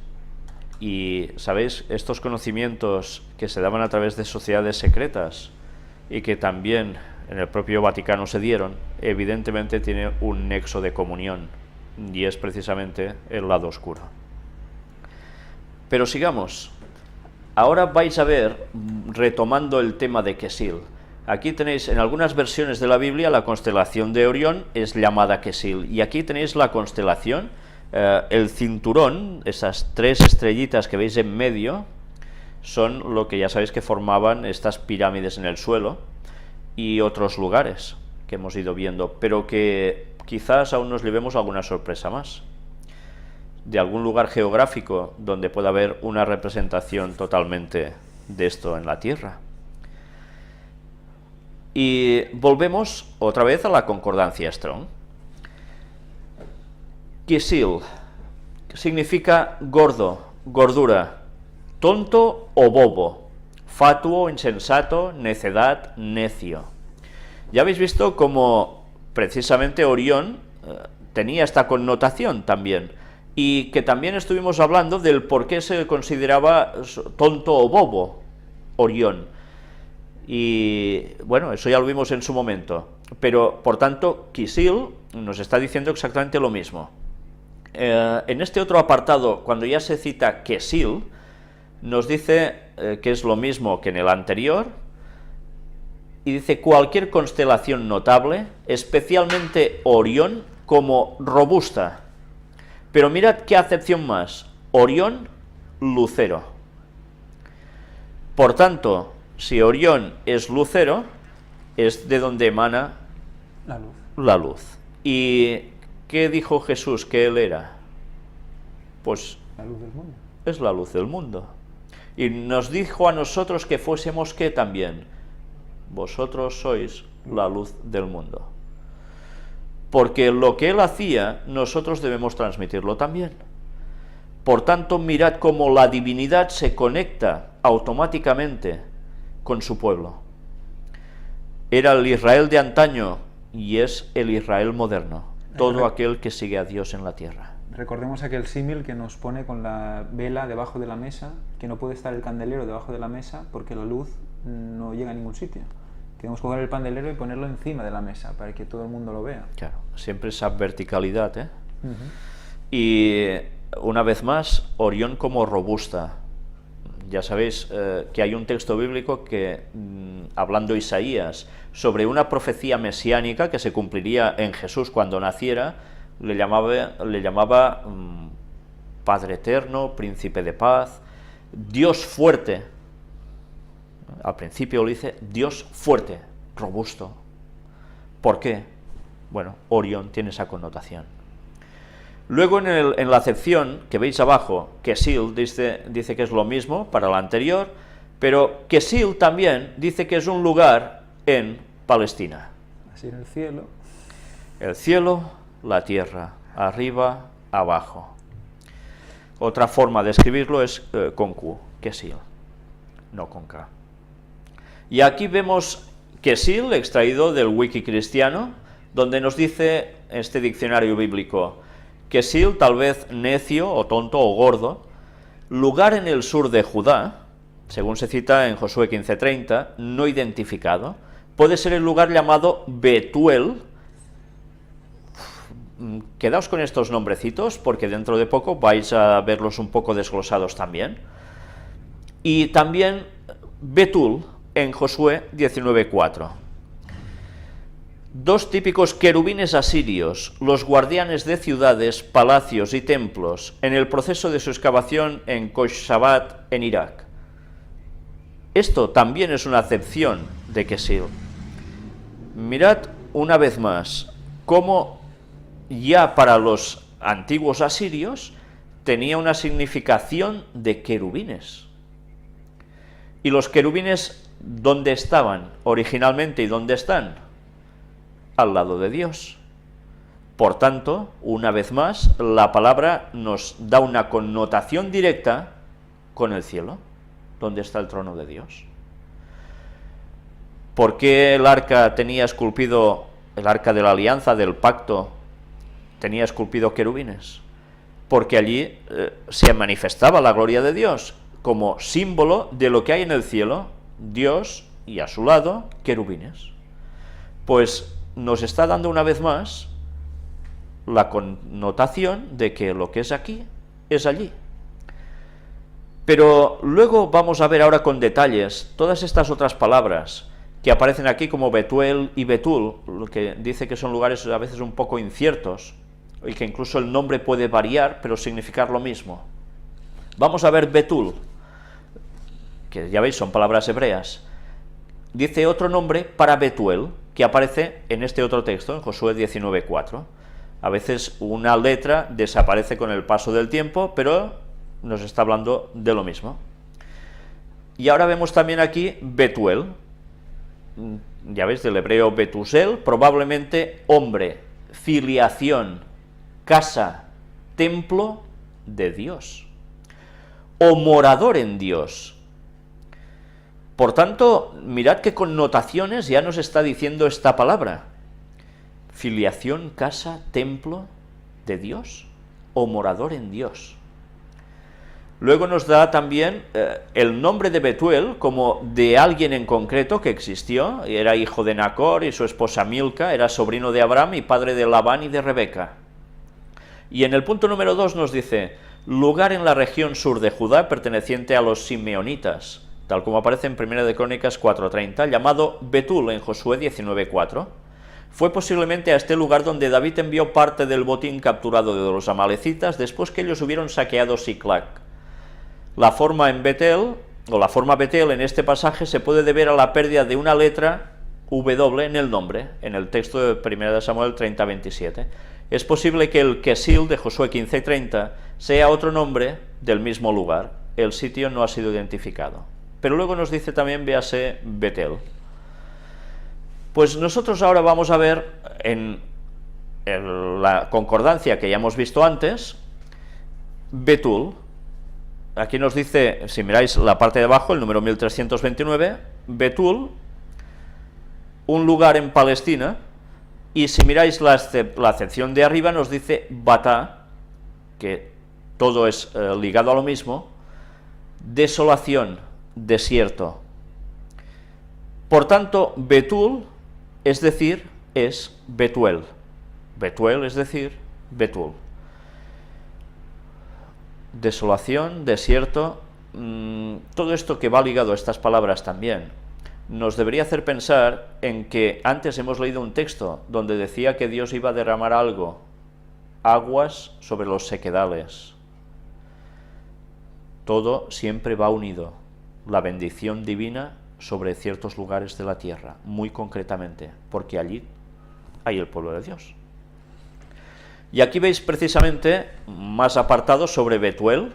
Y, ¿sabéis? Estos conocimientos que se daban a través de sociedades secretas y que también en el propio Vaticano se dieron, evidentemente tiene un nexo de comunión, y es precisamente el lado oscuro. Pero sigamos. Ahora vais a ver, retomando el tema de Kesil, aquí tenéis en algunas versiones de la Biblia la constelación de Orión es llamada Kesil, y aquí tenéis la constelación, el cinturón, esas 3 estrellitas que veis en medio, son lo que ya sabéis que formaban estas pirámides en el suelo y otros lugares que hemos ido viendo, pero que quizás aún nos llevemos alguna sorpresa más, de algún lugar geográfico donde pueda haber una representación totalmente de esto en la Tierra. Y volvemos otra vez a la concordancia Strong. Kesil significa gordo, gordura, tonto o bobo, fatuo, insensato, necedad, necio. Ya habéis visto cómo precisamente Orión tenía esta connotación también, y que también estuvimos hablando del por qué se consideraba tonto o bobo Orión. Y bueno, eso ya lo vimos en su momento, pero por tanto Kesil nos está diciendo exactamente lo mismo. En este otro apartado, cuando ya se cita Kesil, nos dice que es lo mismo que en el anterior, y dice cualquier constelación notable, especialmente Orión, como robusta. Pero mirad qué acepción más, Orión, lucero. Por tanto, si Orión es lucero, es de donde emana la luz. ¿Y qué dijo Jesús que él era? Pues la luz del mundo. Es la luz del mundo. Y nos dijo a nosotros que fuésemos ¿qué también? Vosotros sois la luz del mundo. Porque lo que él hacía, nosotros debemos transmitirlo también. Por tanto, mirad cómo la divinidad se conecta automáticamente con su pueblo. Era el Israel de antaño y es el Israel moderno, todo aquel que sigue a Dios en la tierra. Recordemos aquel símil que nos pone con la vela debajo de la mesa, que no puede estar el candelero debajo de la mesa porque la luz no llega a ningún sitio. Tenemos que coger el candelero y ponerlo encima de la mesa para que todo el mundo lo vea. Claro, siempre esa verticalidad, ¿eh? Y una vez más, Orión como robusta. Ya sabéis que hay un texto bíblico que, hablando Isaías, sobre una profecía mesiánica que se cumpliría en Jesús cuando naciera, le llamaba Padre Eterno, Príncipe de Paz, Dios fuerte. Al principio lo dice Dios fuerte, robusto. ¿Por qué? Bueno, Orión tiene esa connotación. Luego en la acepción que veis abajo, Kesil dice que es lo mismo para la anterior, pero Kesil también dice que es un lugar en Palestina. Así en el cielo. El cielo, la tierra, arriba, abajo. Otra forma de escribirlo es con Q, Kesil, no con K. Y aquí vemos Kesil extraído del Wiki Cristiano, donde nos dice este diccionario bíblico: Kesil, tal vez necio o tonto o gordo, lugar en el sur de Judá, según se cita en Josué 15:30, no identificado, puede ser el lugar llamado Betuel. Quedaos con estos nombrecitos, porque dentro de poco vais a verlos un poco desglosados también. Y también Betul en Josué 19:4. Dos típicos querubines asirios, los guardianes de ciudades, palacios y templos, en el proceso de su excavación en Khoshsabat, en Irak. Esto también es una acepción de Kesil. Mirad una vez más cómo ya para los antiguos asirios tenía una significación de querubines. ¿Y los querubines dónde estaban originalmente y dónde están? Al lado de Dios. Por tanto, una vez más, la palabra nos da una connotación directa con el cielo, donde está el trono de Dios. ¿Por qué el arca tenía esculpido, el arca de la alianza, del pacto, tenía esculpido querubines? Porque allí se manifestaba la gloria de Dios, como símbolo de lo que hay en el cielo, Dios y a su lado, querubines. Pues nos está dando una vez más la connotación de que lo que es aquí es allí. Pero luego vamos a ver ahora con detalles todas estas otras palabras que aparecen aquí como Betuel y Betul, lo que dice que son lugares a veces un poco inciertos y que incluso el nombre puede variar, pero significar lo mismo. Vamos a ver Betul, que ya veis son palabras hebreas. Dice otro nombre para Betuel, que aparece en este otro texto, en Josué 19:4. A veces una letra desaparece con el paso del tiempo, pero nos está hablando de lo mismo. Y ahora vemos también aquí Betuel, ya veis, del hebreo Betusel, probablemente hombre, filiación, casa, templo de Dios, o morador en Dios. Por tanto, mirad qué connotaciones ya nos está diciendo esta palabra. Filiación, casa, templo de Dios, o morador en Dios. Luego nos da también el nombre de Betuel como de alguien en concreto que existió, era hijo de Nacor y su esposa Milca, era sobrino de Abraham y padre de Labán y de Rebeca. Y en el punto número 2 nos dice, lugar en la región sur de Judá perteneciente a los simeonitas, tal como aparece en 1 de Crónicas 4:30, llamado Betul en Josué 19:4. Fue posiblemente a este lugar donde David envió parte del botín capturado de los amalecitas después que ellos hubieron saqueado Siclac. La forma en Betel, o la forma Betel en este pasaje se puede deber a la pérdida de una letra W en el nombre, en el texto de 1 de Samuel 30:27. Es posible que el Kesil de Josué 15:30 sea otro nombre del mismo lugar. El sitio no ha sido identificado. Pero luego nos dice también, véase, Betel. Pues nosotros ahora vamos a ver en la concordancia que ya hemos visto antes, Betul. Aquí nos dice, si miráis la parte de abajo, el número 1329, Betul, un lugar en Palestina, y si miráis la acepción de arriba nos dice Batá, que todo es ligado a lo mismo, desolación, desierto. Por tanto, Betul, es decir, es Betuel. Betuel, es decir, Betul. Desolación, desierto, todo esto que va ligado a estas palabras también, nos debería hacer pensar en que antes hemos leído un texto donde decía que Dios iba a derramar algo, aguas sobre los sequedales. Todo siempre va unido, la bendición divina sobre ciertos lugares de la tierra, muy concretamente, porque allí hay el pueblo de Dios. Y aquí veis precisamente más apartados sobre Betuel,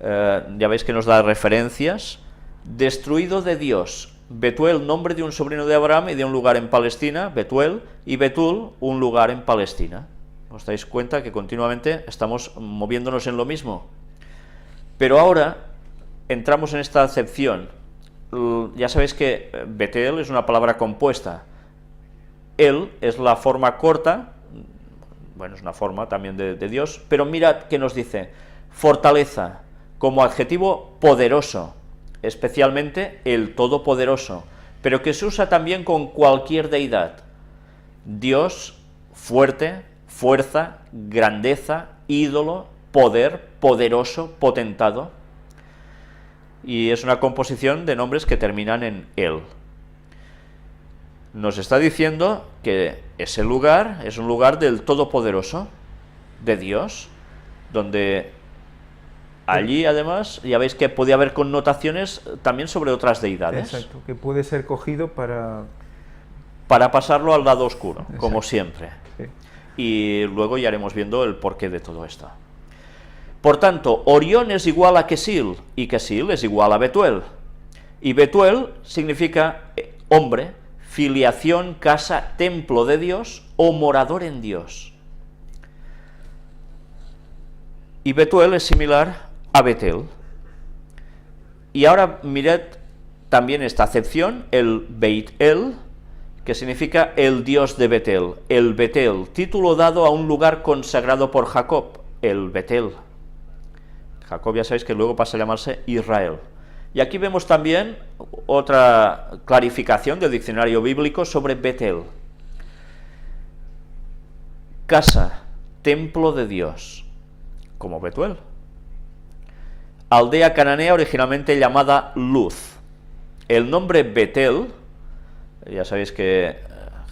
ya veis que nos da referencias, destruido de Dios. Betuel, nombre de un sobrino de Abraham y de un lugar en Palestina, Betuel, y Betul, un lugar en Palestina. ¿Os dais cuenta que continuamente estamos moviéndonos en lo mismo? Pero ahora entramos en esta acepción. Ya sabéis que Betel es una palabra compuesta. El es la forma corta, bueno, es una forma también de Dios, pero mirad que nos dice, fortaleza, como adjetivo poderoso, especialmente el Todopoderoso, pero que se usa también con cualquier deidad. Dios, fuerte, fuerza, grandeza, ídolo, poder, poderoso, potentado, y es una composición de nombres que terminan en el. Nos está diciendo que ese lugar es un lugar del Todopoderoso, de Dios, donde allí además ya veis que puede haber connotaciones también sobre otras deidades. Exacto, que puede ser cogido para pasarlo al lado oscuro, exacto, como siempre. Sí. Y luego ya iremos viendo el porqué de todo esto. Por tanto, Orión es igual a Kesil, y Kesil es igual a Betuel. Y Betuel significa hombre, filiación, casa, templo de Dios o morador en Dios. Y Betuel es similar a Betel. Y ahora mirad también esta acepción, el Beit El, que significa el Dios de Betel, el Betel, título dado a un lugar consagrado por Jacob, el Betel. Jacob ya sabéis que luego pasa a llamarse Israel. Y aquí vemos también otra clarificación del diccionario bíblico sobre Betel. Casa, templo de Dios, como Betuel. Aldea cananea originalmente llamada Luz. El nombre Betel, ya sabéis que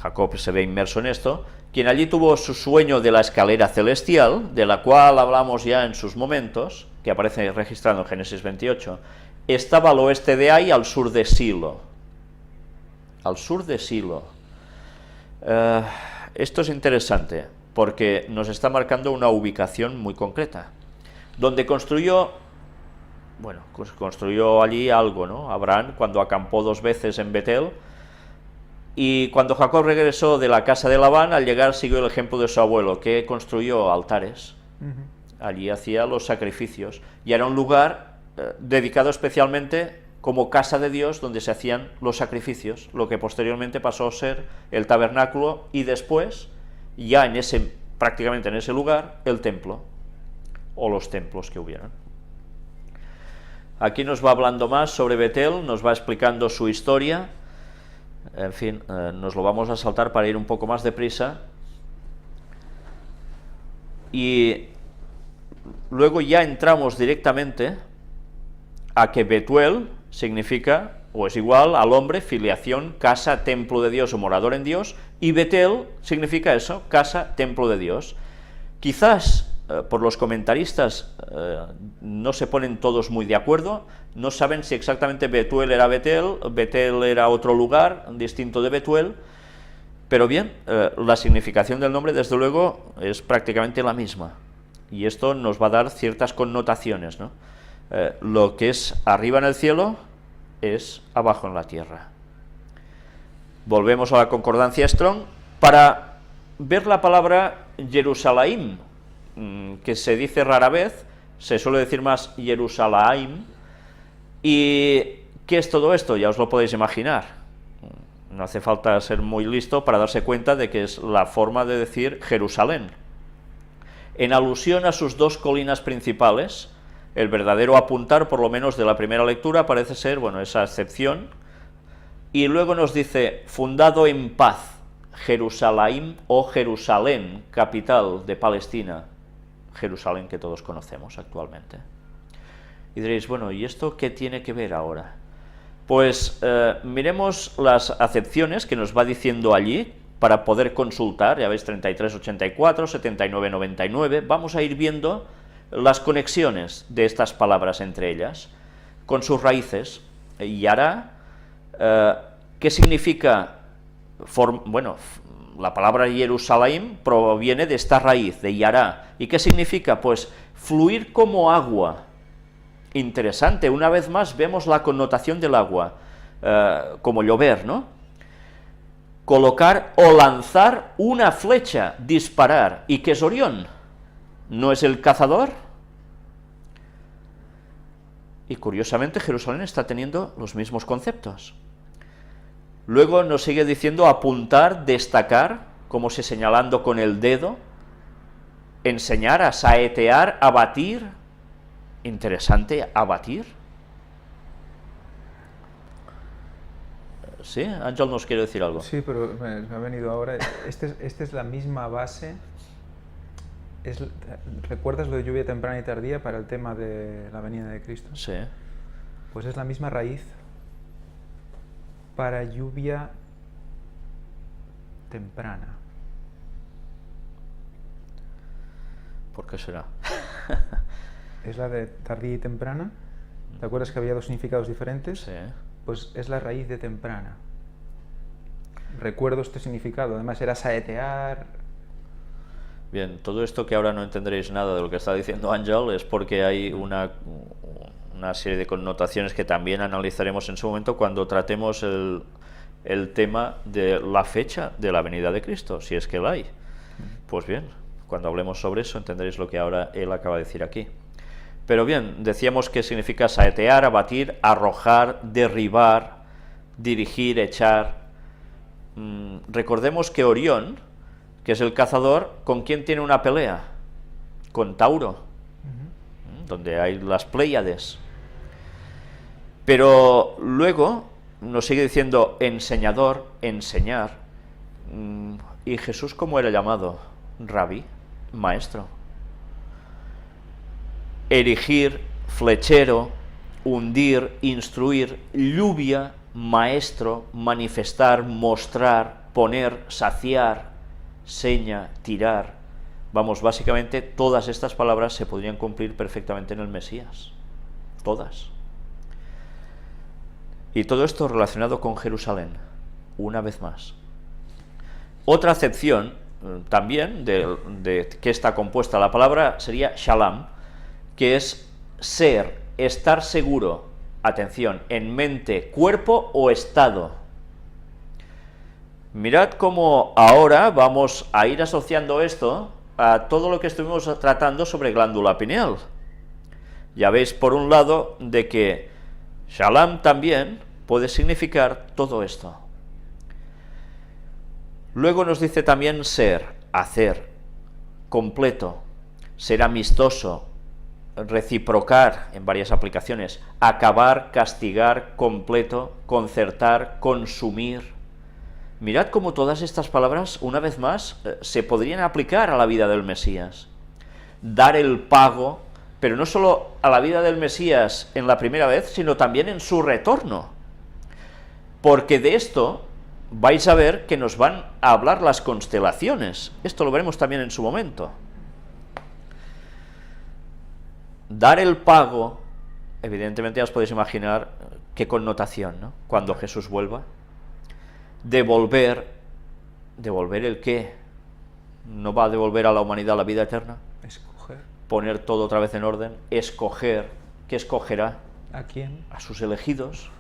Jacob se ve inmerso en esto, quien allí tuvo su sueño de la escalera celestial, de la cual hablamos ya en sus momentos, que aparece registrado en Génesis 28, estaba al oeste de Ai, al sur de Silo. Al sur de Silo. Esto es interesante, porque nos está marcando una ubicación muy concreta, donde construyó allí algo, ¿no? Abraham, cuando acampó 2 veces en Betel, y cuando Jacob regresó de la casa de Labán, al llegar siguió el ejemplo de su abuelo, que construyó altares. Allí hacía los sacrificios, y era un lugar dedicado especialmente como casa de Dios, donde se hacían los sacrificios, lo que posteriormente pasó a ser el tabernáculo, y después, ya prácticamente en ese lugar, el templo, o los templos que hubieran. Aquí nos va hablando más sobre Betel, nos va explicando su historia. En fin, nos lo vamos a saltar para ir un poco más deprisa. Y luego ya entramos directamente a que Betuel significa, o es igual al hombre, filiación, casa, templo de Dios o morador en Dios, y Betel significa eso, casa, templo de Dios. Quizás por los comentaristas no se ponen todos muy de acuerdo, no saben si exactamente Betuel era Betel, Betel era otro lugar distinto de Betuel, pero bien, la significación del nombre desde luego es prácticamente la misma, y esto nos va a dar ciertas connotaciones, ¿no? Lo que es arriba en el cielo es abajo en la tierra. Volvemos a la concordancia Strong para ver la palabra Jerusalem, que se dice rara vez, se suele decir más Jerusalem. ¿Y qué es todo esto? Ya os lo podéis imaginar. No hace falta ser muy listo para darse cuenta de que es la forma de decir Jerusalén. En alusión a sus 2 colinas principales, el verdadero apuntar, por lo menos de la primera lectura, parece ser, esa excepción. Y luego nos dice, fundado en paz, Jerusalén o Jerusalén, capital de Palestina, Jerusalén que todos conocemos actualmente. Y diréis, ¿y esto qué tiene que ver ahora? Pues miremos las acepciones que nos va diciendo allí, para poder consultar, ya veis 33-84, 79-99, vamos a ir viendo las conexiones de estas palabras entre ellas, con sus raíces, y hará, ¿qué significa la palabra Jerusalén proviene de esta raíz, de yará. ¿Y qué significa? Pues fluir como agua. Interesante, una vez más vemos la connotación del agua, como llover, ¿no? Colocar o lanzar una flecha, disparar. ¿Y qué es Orión? ¿No es el cazador? Y curiosamente Jerusalén está teniendo los mismos conceptos. Luego nos sigue diciendo apuntar, destacar, como si señalando con el dedo, enseñar, a saetear, abatir. Interesante, abatir. ¿Sí? Ángel nos quiere decir algo. Sí, pero me ha venido ahora. Esta es la misma base. ¿Recuerdas lo de lluvia temprana y tardía para el tema de la venida de Cristo? Sí. Pues es la misma raíz para lluvia temprana. ¿Por qué será? Es la de tardía y temprana. ¿Te acuerdas que había dos significados diferentes? Sí. Pues es la raíz de temprana. Recuerdo este significado. Además era saetear. Bien, todo esto que ahora no entenderéis nada de lo que está diciendo Ángel es porque hay una serie de connotaciones que también analizaremos en su momento cuando tratemos el tema de la fecha de la venida de Cristo, si es que la hay. Pues bien, cuando hablemos sobre eso entenderéis lo que ahora él acaba de decir aquí. Pero bien, decíamos que significa saetear, abatir, arrojar, derribar, dirigir, echar. Recordemos que Orión, que es el cazador, ¿con quién tiene una pelea? Con Tauro, donde hay las Pléyades. Pero luego nos sigue diciendo enseñador, enseñar. ¿Y Jesús cómo era llamado? Rabí, maestro. Erigir, flechero, hundir, instruir, lluvia, maestro, manifestar, mostrar, poner, saciar, seña, tirar. Vamos, básicamente todas estas palabras se podrían cumplir perfectamente en el Mesías. Todas. Y todo esto relacionado con Jerusalén, una vez más. Otra acepción también de que está compuesta la palabra sería shalom, que es ser, estar seguro, atención, en mente, cuerpo o estado. Mirad cómo ahora vamos a ir asociando esto a todo lo que estuvimos tratando sobre glándula pineal. Ya veis por un lado de que shalom también puede significar todo esto. Luego nos dice también ser, hacer, completo, ser amistoso, reciprocar en varias aplicaciones, acabar, castigar, completo, concertar, consumir. Mirad cómo todas estas palabras, una vez más, se podrían aplicar a la vida del Mesías. Dar el pago, pero no solo a la vida del Mesías en la primera vez, sino también en su retorno. Porque de esto vais a ver que nos van a hablar las constelaciones. Esto lo veremos también en su momento. Dar el pago, evidentemente ya os podéis imaginar qué connotación, ¿no? Cuando Jesús vuelva. Devolver el qué. ¿No va a devolver a la humanidad la vida eterna? Escoger. Poner todo otra vez en orden. Escoger. ¿Qué escogerá? ¿A quién? A sus elegidos,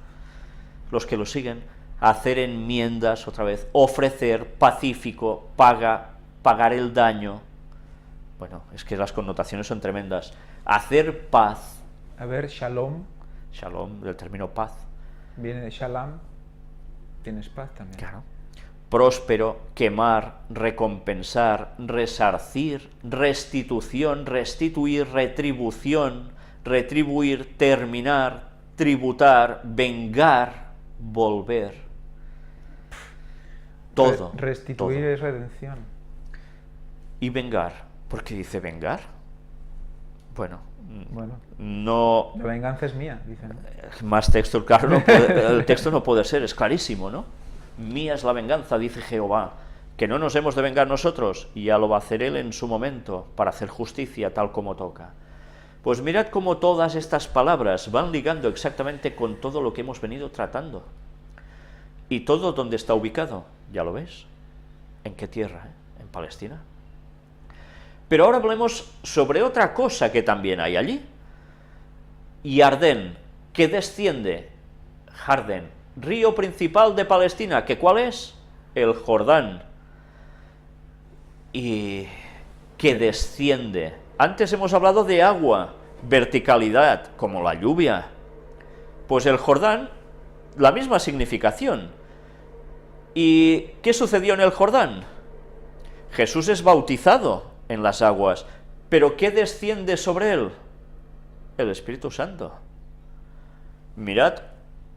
los que lo siguen. Hacer enmiendas otra vez. Ofrecer, pacífico, pagar el daño. Bueno, es que las connotaciones son tremendas. Hacer paz. A ver, shalom. Shalom, del término paz. Viene de shalom. Tienes paz también. Claro. Próspero, quemar, recompensar, resarcir, restitución, restituir, retribución, retribuir, terminar, tributar, vengar, volver. Todo. Restituir todo. es redención. Y vengar. ¿Por qué dice vengar? Bueno, no. La venganza es mía, dicen. Más texto, claro, el texto no puede ser, es clarísimo, ¿no? Mía es la venganza, dice Jehová, que no nos hemos de vengar nosotros, y ya lo va a hacer Él en su momento, para hacer justicia tal como toca. Pues mirad cómo todas estas palabras van ligando exactamente con todo lo que hemos venido tratando. ¿Y todo dónde está ubicado? ¿Ya lo ves? ¿En qué tierra? En Palestina. Pero ahora hablemos sobre otra cosa que también hay allí. Jardén, que desciende, Jardén, río principal de Palestina, ¿que cuál es? El Jordán. Y que desciende. Antes hemos hablado de agua, verticalidad, como la lluvia. Pues el Jordán, la misma significación. ¿Y qué sucedió en el Jordán? Jesús es bautizado en las aguas, pero ¿qué desciende sobre él? El Espíritu Santo. Mirad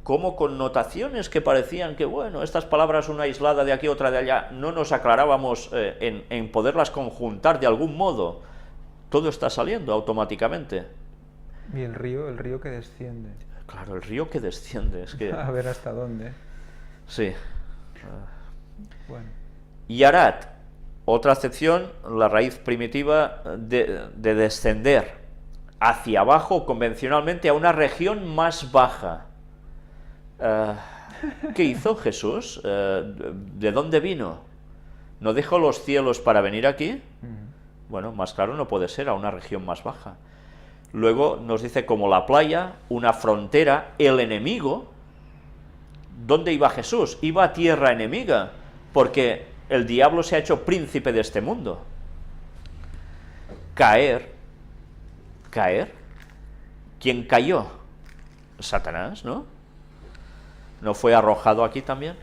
cómo connotaciones que parecían que, bueno, estas palabras una aislada de aquí, otra de allá, no nos aclarábamos en poderlas conjuntar de algún modo. Todo está saliendo automáticamente. Y el río que desciende. Claro, el río que desciende, es que... A ver hasta dónde. Sí. Bueno. Yarat, otra acepción, la raíz primitiva de descender hacia abajo, convencionalmente, a una región más baja. ¿Qué hizo Jesús? ¿De dónde vino? ¿No dejó los cielos para venir aquí? Bueno, más claro no puede ser, a una región más baja. Luego nos dice como la playa, una frontera, el enemigo. ¿Dónde iba Jesús? Iba a tierra enemiga, porque el diablo se ha hecho príncipe de este mundo. Caer. ¿Quién cayó? Satanás, ¿no? ¿No fue arrojado aquí también?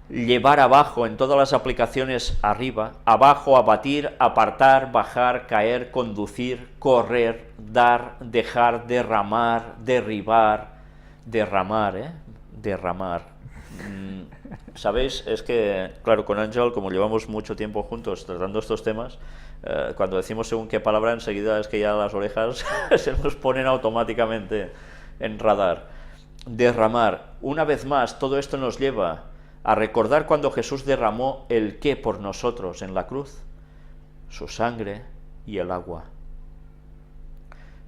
Llevar abajo, en todas las aplicaciones arriba, abajo, abatir, apartar, bajar, caer, conducir, correr, dar, dejar, derramar, derribar, derramar. ¿Sabéis? Es que, claro, con Ángel, como llevamos mucho tiempo juntos tratando estos temas, cuando decimos según qué palabra, enseguida es que ya las orejas se nos ponen automáticamente en radar. Derramar. Una vez más, todo esto nos lleva a recordar cuando Jesús derramó el qué por nosotros en la cruz, su sangre y el agua.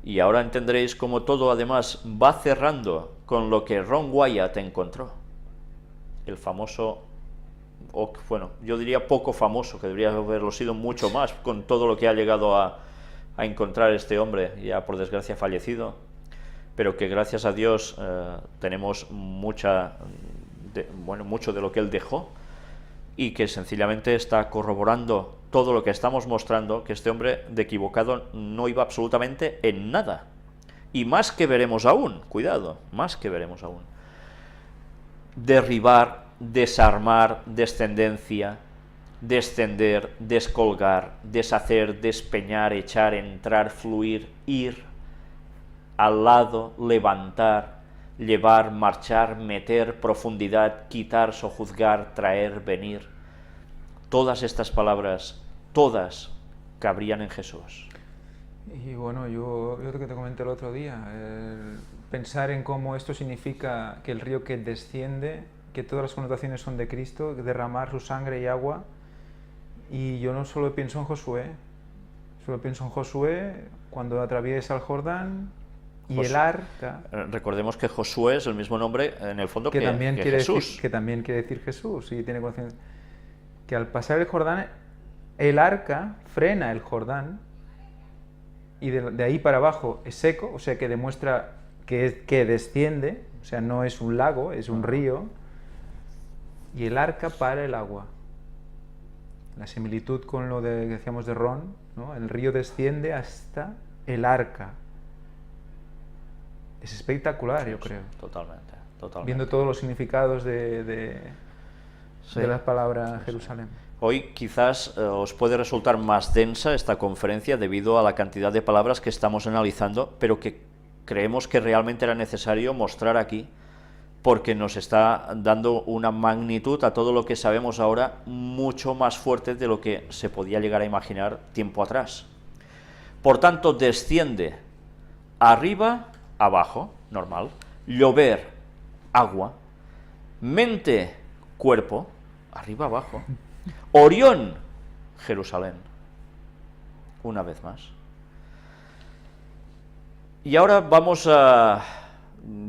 Y ahora entenderéis cómo todo además va cerrando con lo que Ron Wyatt encontró, el famoso, o bueno, yo diría poco famoso, que debería haberlo sido mucho más con todo lo que ha llegado a encontrar este hombre, ya por desgracia fallecido, pero que gracias a Dios tenemos mucho de lo que él dejó, y que sencillamente está corroborando todo lo que estamos mostrando, que este hombre de equivocado no iba absolutamente en nada. Y más que veremos aún, cuidado, más que veremos aún. Derribar, desarmar, descendencia, descender, descolgar, deshacer, despeñar, echar, entrar, fluir, ir, al lado, levantar, llevar, marchar, meter, profundidad, quitar, sojuzgar, traer, venir. Todas estas palabras, todas cabrían en Jesús. Y bueno, yo lo que te comenté el otro día, pensar en cómo esto significa que el río que desciende, que todas las connotaciones son de Cristo, derramar su sangre y agua, y yo no solo pienso en Josué, cuando atraviesa el Jordán y el arca. Recordemos que Josué es el mismo nombre en el fondo que también quiere Jesús. Que también quiere decir Jesús, y tiene conciencia. Que al pasar el Jordán, el arca frena el Jordán, y de ahí para abajo es seco, o sea que demuestra que desciende, o sea, no es un lago, es un río, y el arca para el agua. La similitud con lo que decíamos de Ron, ¿no? El río desciende hasta el arca. Es espectacular, yo creo. Totalmente. Viendo todos los significados de la palabra Jerusalén. Hoy quizás os puede resultar más densa esta conferencia debido a la cantidad de palabras que estamos analizando, pero que creemos que realmente era necesario mostrar aquí, porque nos está dando una magnitud a todo lo que sabemos ahora mucho más fuerte de lo que se podía llegar a imaginar tiempo atrás. Por tanto, desciende arriba, abajo, normal, llover, agua, mente, cuerpo, arriba, abajo, Orión, Jerusalén, una vez más. Y ahora vamos a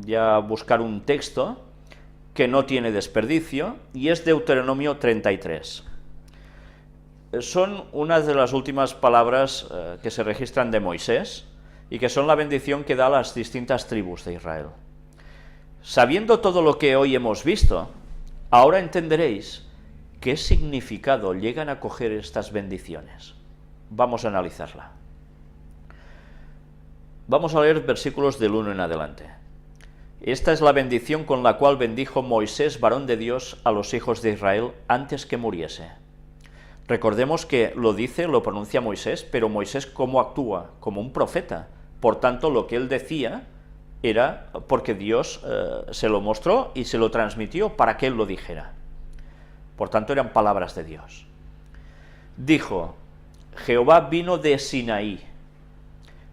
ya buscar un texto que no tiene desperdicio, y es Deuteronomio 33. Son unas de las últimas palabras que se registran de Moisés, y que son la bendición que da a las distintas tribus de Israel. Sabiendo todo lo que hoy hemos visto, ahora entenderéis qué significado llegan a coger estas bendiciones. Vamos a analizarla. Vamos a leer versículos del 1 en adelante. Esta es la bendición con la cual bendijo Moisés, varón de Dios, a los hijos de Israel antes que muriese. Recordemos que lo pronuncia Moisés, pero Moisés ¿cómo actúa? Como un profeta. Por tanto, lo que él decía era porque Dios se lo mostró y se lo transmitió para que él lo dijera. Por tanto, eran palabras de Dios. Dijo: Jehová vino de Sinaí,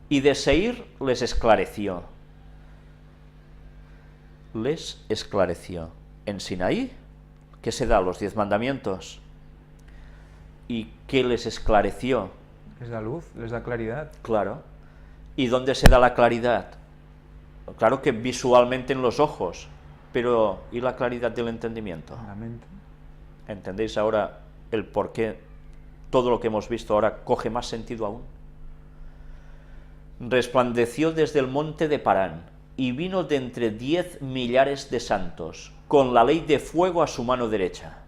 y de Seir les esclareció. Les esclareció. En Sinaí, ¿qué se da? Los 10 mandamientos. ¿Y qué les esclareció? Les da luz, les da claridad. Claro. ¿Y dónde se da la claridad? Claro que visualmente en los ojos, pero ¿y la claridad del entendimiento? En la mente. ¿Entendéis ahora el por qué todo lo que hemos visto ahora coge más sentido aún? Resplandeció desde el monte de Parán, y vino de entre 10 millares de santos, con la ley de fuego a su mano derecha.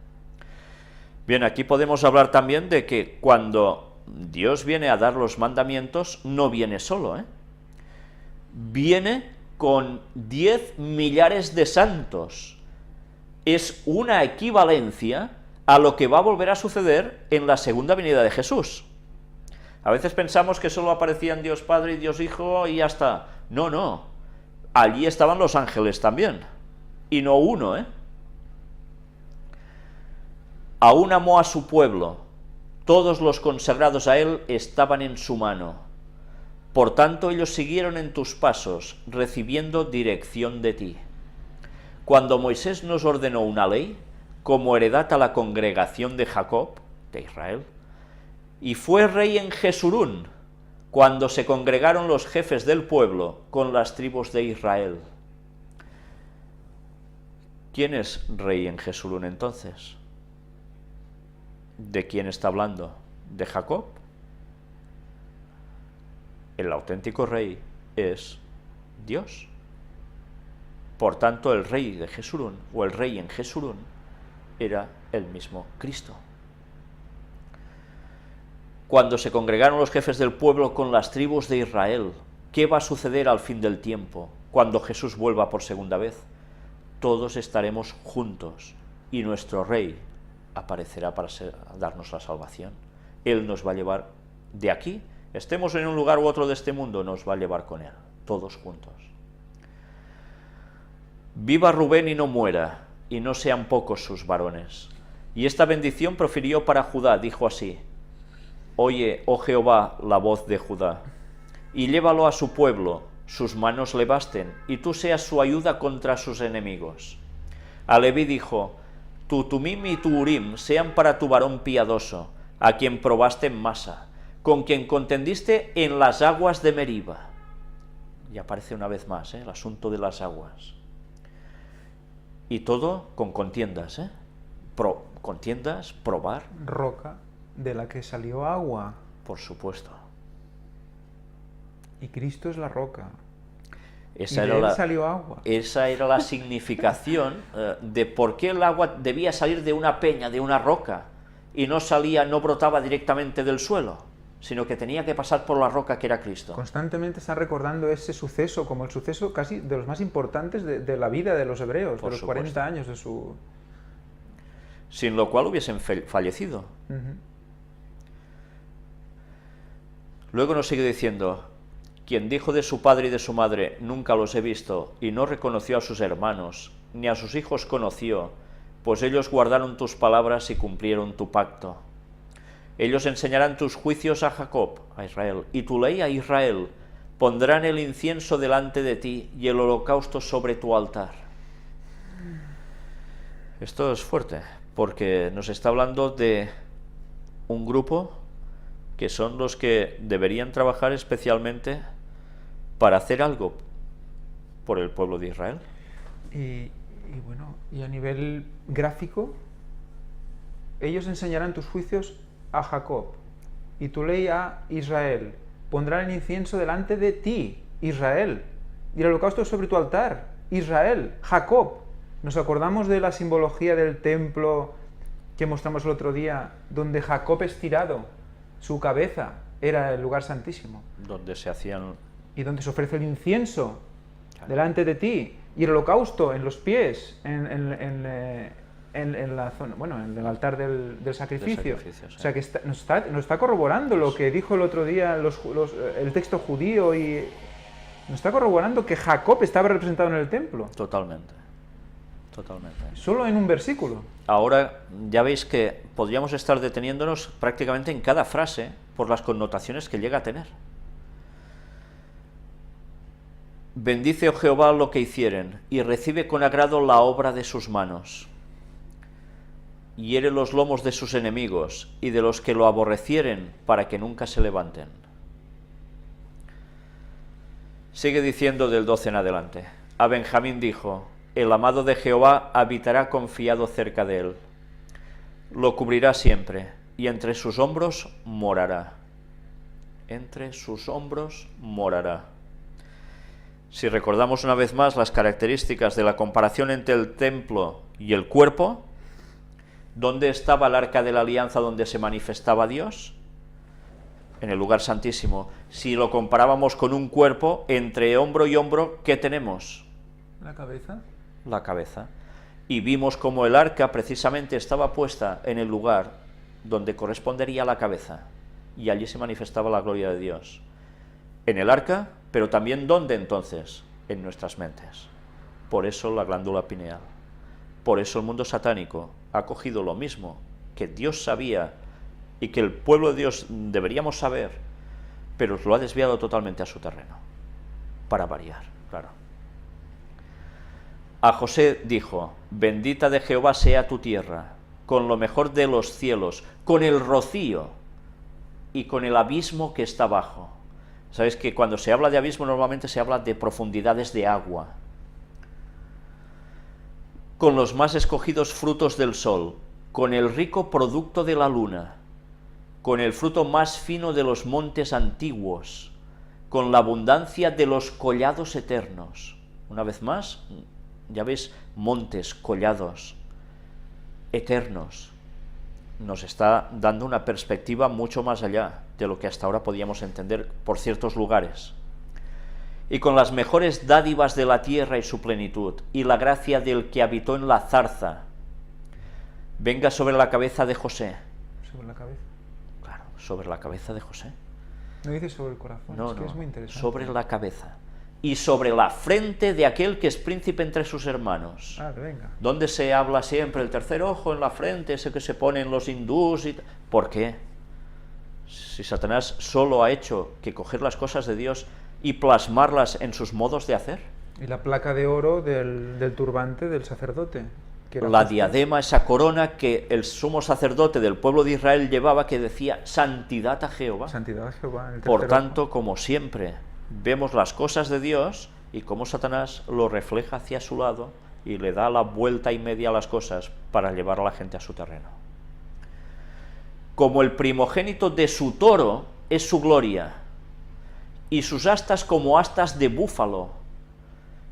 Bien, aquí podemos hablar también de que cuando Dios viene a dar los mandamientos, no viene solo, viene con 10 millares de santos. Es una equivalencia a lo que va a volver a suceder en la segunda venida de Jesús. A veces pensamos que solo aparecían Dios Padre y Dios Hijo y ya está. No, no. Allí estaban los ángeles también. Y no uno, Aún amó a su pueblo. Todos los consagrados a él estaban en su mano. Por tanto, ellos siguieron en tus pasos, recibiendo dirección de ti. Cuando Moisés nos ordenó una ley, como heredad a la congregación de Jacob, de Israel, y fue rey en Jesurún, cuando se congregaron los jefes del pueblo con las tribus de Israel. ¿Quién es rey en Jesurún entonces? ¿De quién está hablando? ¿De Jacob? El auténtico rey es Dios. Por tanto, el rey de Jesurún, o el rey en Jesurún, era el mismo Cristo. Cuando se congregaron los jefes del pueblo con las tribus de Israel, ¿qué va a suceder al fin del tiempo, cuando Jesús vuelva por segunda vez? Todos estaremos juntos, y nuestro rey aparecerá para darnos la salvación. Él nos va a llevar de aquí, estemos en un lugar u otro de este mundo, nos va a llevar con él, todos juntos. Viva Rubén y no muera, y no sean pocos sus varones. Y esta bendición profirió para Judá, dijo así: Oye, oh Jehová, la voz de Judá, y llévalo a su pueblo, sus manos le basten, y tú seas su ayuda contra sus enemigos. A Leví dijo: Tu Tumim y tu Urim sean para tu varón piadoso, a quien probaste en Masa, con quien contendiste en las aguas de Meriba. Y aparece una vez más, el asunto de las aguas. Y todo con contiendas, contiendas, probar. Roca de la que salió agua. Por supuesto. Y Cristo es la roca. Esa y de él salió agua. Esa era la significación de por qué el agua debía salir de una peña, de una roca, y no brotaba directamente del suelo, sino que tenía que pasar por la roca que era Cristo. Constantemente están recordando ese suceso como el suceso casi de los más importantes de la vida de los hebreos, Por de los supuesto. 40 años de su... Sin lo cual hubiesen fallecido. Luego nos sigue diciendo: quien dijo de su padre y de su madre, nunca los he visto, y no reconoció a sus hermanos, ni a sus hijos conoció, pues ellos guardaron tus palabras y cumplieron tu pacto. Ellos enseñarán tus juicios a Jacob, a Israel, y tu ley a Israel. Pondrán el incienso delante de ti y el holocausto sobre tu altar. Esto es fuerte, porque nos está hablando de un grupo que son los que deberían trabajar especialmente para hacer algo por el pueblo de Israel. Y Y bueno, y a nivel gráfico, ellos enseñarán tus juicios a Jacob y tu ley a Israel. Pondrán el incienso delante de ti, Israel, y el holocausto sobre tu altar, Israel, Jacob. ¿Nos acordamos de la simbología del templo que mostramos el otro día, donde Jacob estirado, su cabeza era el lugar santísimo? Donde se hacían... Y donde se ofrece el incienso, Claro. delante de ti, y el holocausto en los pies, en la zona, bueno, en el altar del sacrificio. sacrificio, sí. O sea que nos está corroborando lo que dijo el otro día el texto judío, y nos está corroborando que Jacob estaba representado en el templo, Totalmente. Totalmente. solo en un versículo. Ahora ya veis que podríamos estar deteniéndonos prácticamente en cada frase por las connotaciones que llega a tener. Bendice, oh Jehová, lo que hicieren, y recibe con agrado la obra de sus manos. Hiere los lomos de sus enemigos, y de los que lo aborrecieren, para que nunca se levanten. Sigue diciendo del 12 en adelante. A Benjamín dijo: el amado de Jehová habitará confiado cerca de él. Lo cubrirá siempre, y entre sus hombros morará. Entre sus hombros morará. Si recordamos una vez más las características de la comparación entre el templo y el cuerpo, ¿dónde estaba el arca de la alianza donde se manifestaba Dios? En el lugar santísimo. Si lo comparábamos con un cuerpo, entre hombro y hombro, ¿qué tenemos? ¿La cabeza? La cabeza. Y vimos como el arca precisamente estaba puesta en el lugar donde correspondería a la cabeza, y allí se manifestaba la gloria de Dios. En el arca, pero también ¿dónde entonces? En nuestras mentes. Por eso la glándula pineal. Por eso el mundo satánico ha cogido lo mismo que Dios sabía y que el pueblo de Dios deberíamos saber, pero lo ha desviado totalmente a su terreno, para variar, claro. A José dijo: bendita de Jehová sea tu tierra, con lo mejor de los cielos, con el rocío y con el abismo que está abajo. Sabéis que cuando se habla de abismo normalmente se habla de profundidades de agua. Con los más escogidos frutos del sol, con el rico producto de la luna, con el fruto más fino de los montes antiguos, con la abundancia de los collados eternos. Una vez más, ya veis, montes, collados, eternos. Nos está dando una perspectiva mucho más allá de lo que hasta ahora podíamos entender por ciertos lugares. Y con las mejores dádivas de la tierra y su plenitud, y la gracia del que habitó en la zarza, venga sobre la cabeza de José. ¿Sobre la cabeza? Claro, sobre la cabeza de José. No dice sobre el corazón, No, es que no, es muy interesante. sobre la cabeza. Y sobre la frente de aquel que es príncipe entre sus hermanos. Ah, venga. ¿Dónde se habla siempre el tercer ojo en la frente, ese que se pone en los hindús? ¿Por qué? Si Satanás solo ha hecho que coger las cosas de Dios y plasmarlas en sus modos de hacer. Y la placa de oro del turbante del sacerdote. Que era La justo. diadema, esa corona que el sumo sacerdote del pueblo de Israel llevaba, que decía santidad a Jehová. Santidad a Jehová. En el Por tercer tanto, como siempre, vemos las cosas de Dios y cómo Satanás lo refleja hacia su lado y le da la vuelta y media a las cosas para llevar a la gente a su terreno. Como el primogénito de su toro es su gloria, y sus astas como astas de búfalo,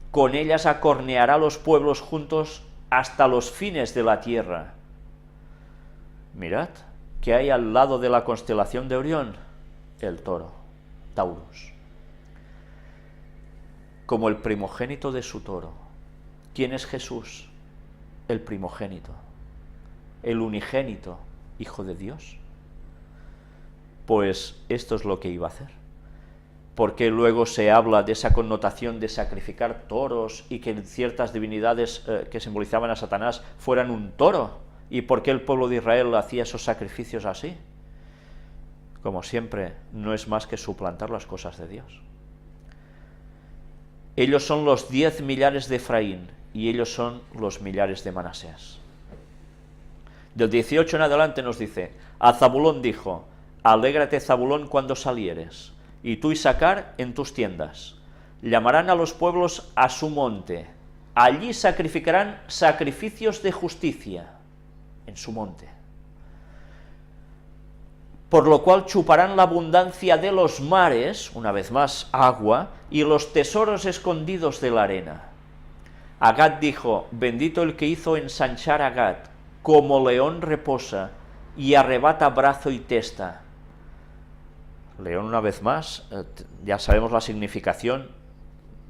con ellas acorneará los pueblos juntos hasta los fines de la tierra. Mirad, ¿qué hay al lado de la constelación de Orión? El toro, Taurus. Como el primogénito de su toro. ¿Quién es Jesús? El primogénito, el unigénito, Hijo de Dios. Pues esto es lo que iba a hacer. Porque luego se habla de esa connotación de sacrificar toros y que ciertas divinidades que simbolizaban a Satanás fueran un toro. ¿Y por qué el pueblo de Israel hacía esos sacrificios así? Como siempre, no es más que suplantar las cosas de Dios. Ellos son los 10 millares de Efraín y ellos son los millares de Manasés. Del 18 en adelante nos dice: a Zabulón dijo: alégrate, Zabulón, cuando salieres, y tú, Isacar, en tus tiendas. Llamarán a los pueblos a su monte, allí sacrificarán sacrificios de justicia en su monte. Por lo cual chuparán la abundancia de los mares, una vez más, agua, y los tesoros escondidos de la arena. A Gad dijo, bendito el que hizo ensanchar a Gad, como león reposa, y arrebata brazo y testa. León, una vez más, ya sabemos la significación,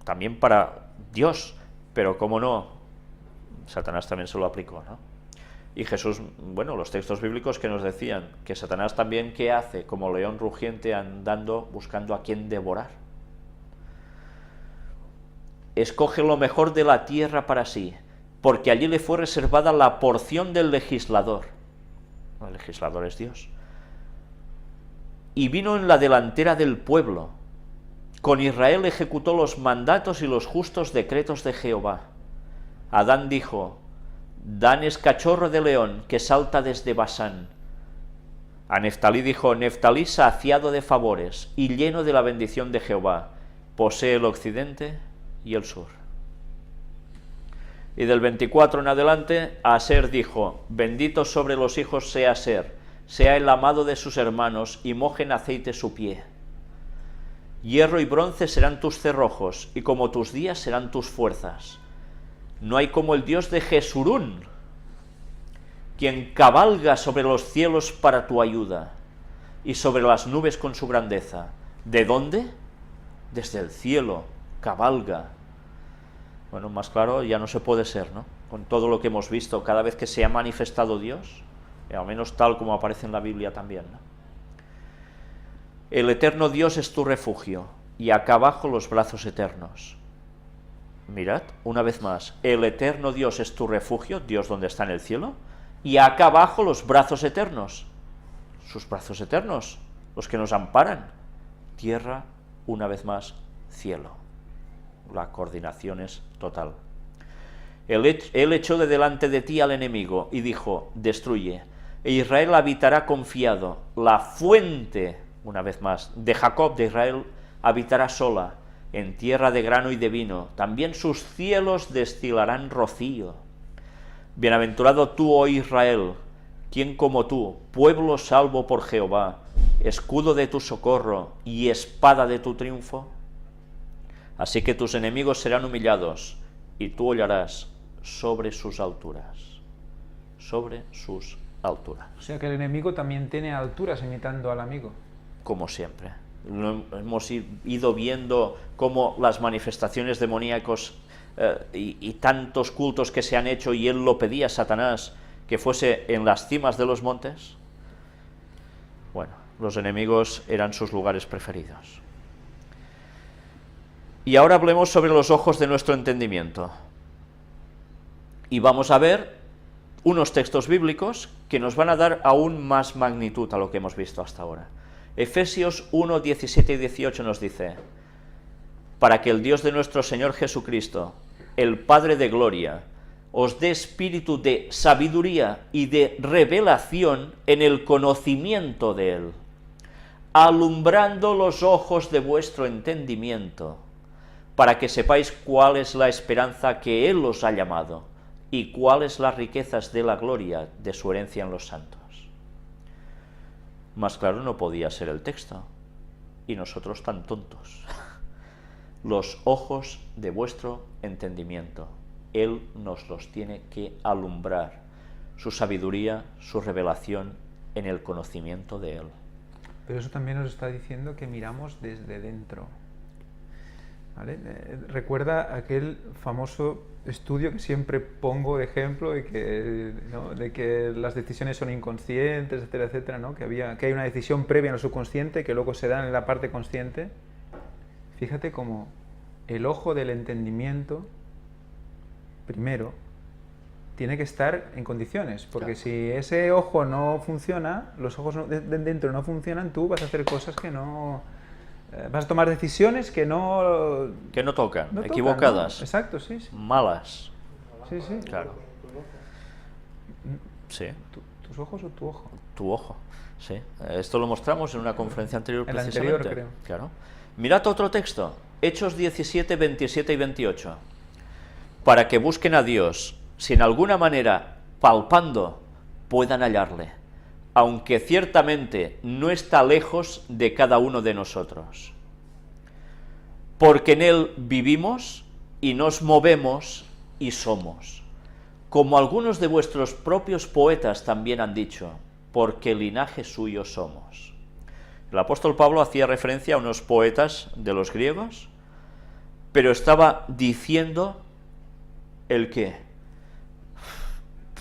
también para Dios, pero cómo no, Satanás también se lo aplicó, ¿no? Y Jesús, bueno, los textos bíblicos que nos decían que Satanás también, ¿qué hace? Como león rugiente andando, buscando a quien devorar. Escoge lo mejor de la tierra para sí, porque allí le fue reservada la porción del legislador. El legislador es Dios. Y vino en la delantera del pueblo. Con Israel ejecutó los mandatos y los justos decretos de Jehová. Adán dijo, Dan es cachorro de león que salta desde Basán. A Neftalí dijo, Neftalí saciado de favores y lleno de la bendición de Jehová, posee el occidente y el sur. Y del 24 en adelante, a Aser dijo, bendito sobre los hijos sea Aser, sea el amado de sus hermanos, y moje en aceite su pie. Hierro y bronce serán tus cerrojos, y como tus días serán tus fuerzas. No hay como el Dios de Jesurún, quien cabalga sobre los cielos para tu ayuda, y sobre las nubes con su grandeza. ¿De dónde? Desde el cielo, cabalga. Bueno, más claro ya no se puede ser, ¿no? Con todo lo que hemos visto, cada vez que se ha manifestado Dios, al menos tal como aparece en la Biblia también, ¿no? El eterno Dios es tu refugio, y acá abajo los brazos eternos. Mirad, una vez más, el eterno Dios es tu refugio, Dios donde está en el cielo, y acá abajo los brazos eternos, sus brazos eternos, los que nos amparan. Tierra, una vez más, cielo. La coordinación es total. Él echó de delante de ti al enemigo y dijo, destruye, e Israel habitará confiado, la fuente, una vez más, de Jacob, de Israel, habitará sola, en tierra de grano y de vino, también sus cielos destilarán rocío. Bienaventurado tú, oh Israel, ¿quién como tú, pueblo salvo por Jehová, escudo de tu socorro y espada de tu triunfo? Así que tus enemigos serán humillados, y tú hollarás sobre sus alturas. Sobre sus alturas. O sea que el enemigo también tiene alturas imitando al amigo. Como siempre. Hemos ido viendo cómo las manifestaciones demoníacos y tantos cultos que se han hecho, y él lo pedía a Satanás, que fuese en las cimas de los montes. Bueno, los enemigos eran sus lugares preferidos. Y ahora hablemos sobre los ojos de nuestro entendimiento. Y vamos a ver unos textos bíblicos que nos van a dar aún más magnitud a lo que hemos visto hasta ahora. Efesios 1, 17 y 18 nos dice, para que el Dios de nuestro Señor Jesucristo, el Padre de gloria, os dé espíritu de sabiduría y de revelación en el conocimiento de Él, alumbrando los ojos de vuestro entendimiento, para que sepáis cuál es la esperanza que Él os ha llamado, y cuáles las riquezas de la gloria de su herencia en los santos. Más claro no podía ser el texto, y nosotros tan tontos. Los ojos de vuestro entendimiento, Él nos los tiene que alumbrar, su sabiduría, su revelación en el conocimiento de Él. Pero eso también nos está diciendo que miramos desde dentro. ¿Vale? Recuerda aquel famoso estudio que siempre pongo de ejemplo de que, ¿no?, de que las decisiones son inconscientes, etcétera, etcétera, ¿no? Que hay una decisión previa en el subconsciente que luego se da en la parte consciente. Fíjate cómo el ojo del entendimiento, primero, tiene que estar en condiciones, porque si ese ojo no funciona, los ojos de dentro no funcionan, tú vas a hacer cosas que no... vas a tomar decisiones que no tocan, no equivocadas. ¿no? Exacto, sí, sí. Malas. Sí, sí. Claro. Sí. ¿Tus ojos o tu ojo? Tu ojo, sí. Esto lo mostramos en una conferencia anterior, en precisamente. La anterior, creo. Claro. Mirad otro texto, Hechos 17, 27 y 28. para que busquen a Dios, si en alguna manera, palpando, puedan hallarle, aunque ciertamente no está lejos de cada uno de nosotros. Porque en Él vivimos y nos movemos y somos, como algunos de vuestros propios poetas también han dicho, porque linaje suyo somos. El apóstol Pablo hacía referencia a unos poetas de los griegos, pero estaba diciendo ¿el qué?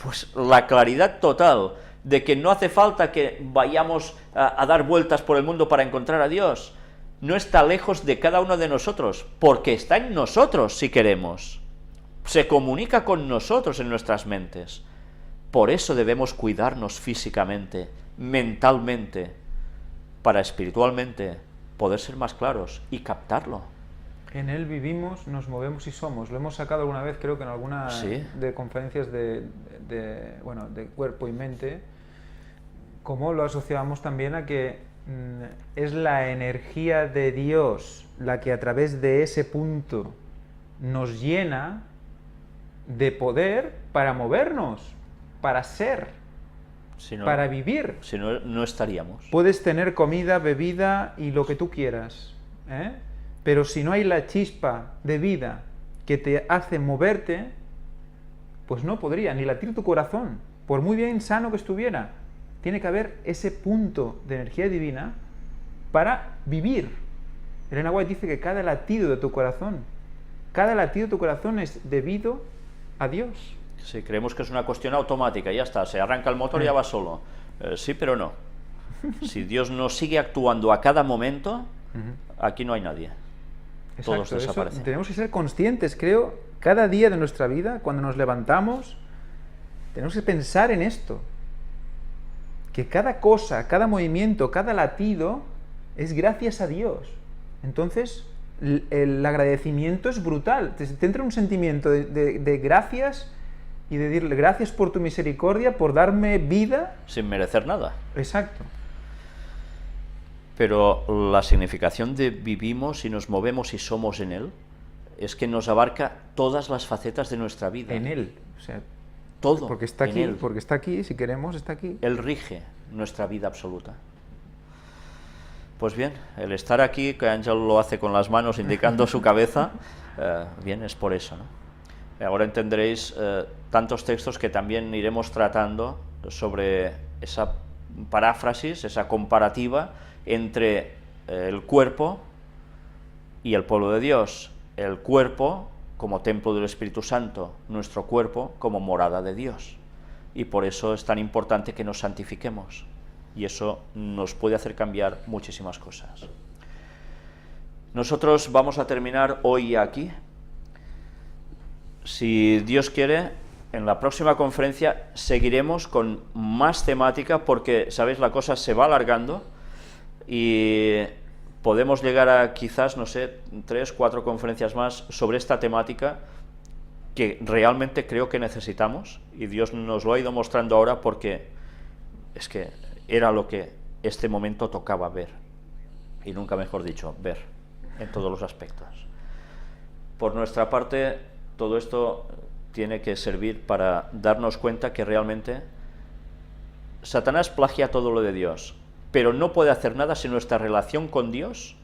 Pues la claridad total de que no hace falta que vayamos a dar vueltas por el mundo para encontrar a Dios. No está lejos de cada uno de nosotros, porque está en nosotros si queremos. Se comunica con nosotros en nuestras mentes. Por eso debemos cuidarnos físicamente, mentalmente, para espiritualmente poder ser más claros y captarlo. En Él vivimos, nos movemos y somos. Lo hemos sacado alguna vez, creo que en alguna de conferencias de cuerpo y mente, como lo asociamos también a que es la energía de Dios la que a través de ese punto nos llena de poder para movernos, para ser, si no, para vivir. Si no, no estaríamos. Puedes tener comida, bebida y lo que tú quieras, ¿eh? Pero si no hay la chispa de vida que te hace moverte, pues no podría ni latir tu corazón, por muy bien sano que estuviera. Tiene que haber ese punto de energía divina para vivir. Elena White dice que cada latido de tu corazón es debido a Dios. Sí, creemos que es una cuestión automática, ya está, se arranca el motor y ya va solo. Sí, pero no. Si Dios no sigue actuando a cada momento, aquí no hay nadie. Exacto, todos desaparecen. Eso tenemos que ser conscientes, creo, cada día de nuestra vida, cuando nos levantamos, tenemos que pensar en esto. Que cada cosa, cada movimiento, cada latido es gracias a Dios. Entonces, el agradecimiento es brutal. Te entra un sentimiento de gracias y de decirle gracias por tu misericordia, por darme vida. Sin merecer nada. Exacto. Pero la significación de vivimos y nos movemos y somos en Él es que nos abarca todas las facetas de nuestra vida. En Él, o sea, todo. Porque está aquí, porque está aquí, si queremos, está aquí. Él rige nuestra vida absoluta. Pues bien, el estar aquí, que Ángel lo hace con las manos indicando su cabeza, bien, es por eso, ¿no? Ahora entenderéis tantos textos que también iremos tratando sobre esa paráfrasis, esa comparativa entre el cuerpo y el pueblo de Dios. El cuerpo como templo del Espíritu Santo, nuestro cuerpo como morada de Dios. Y por eso es tan importante que nos santifiquemos. Y eso nos puede hacer cambiar muchísimas cosas. Nosotros vamos a terminar hoy aquí. Si Dios quiere, en la próxima conferencia seguiremos con más temática porque, ¿sabéis? La cosa se va alargando y podemos llegar a quizás, no sé, 3, 4 conferencias más sobre esta temática que realmente creo que necesitamos y Dios nos lo ha ido mostrando ahora porque es que era lo que este momento tocaba ver y nunca mejor dicho, ver en todos los aspectos. Por nuestra parte, todo esto tiene que servir para darnos cuenta que realmente Satanás plagia todo lo de Dios, pero no puede hacer nada si nuestra relación con Dios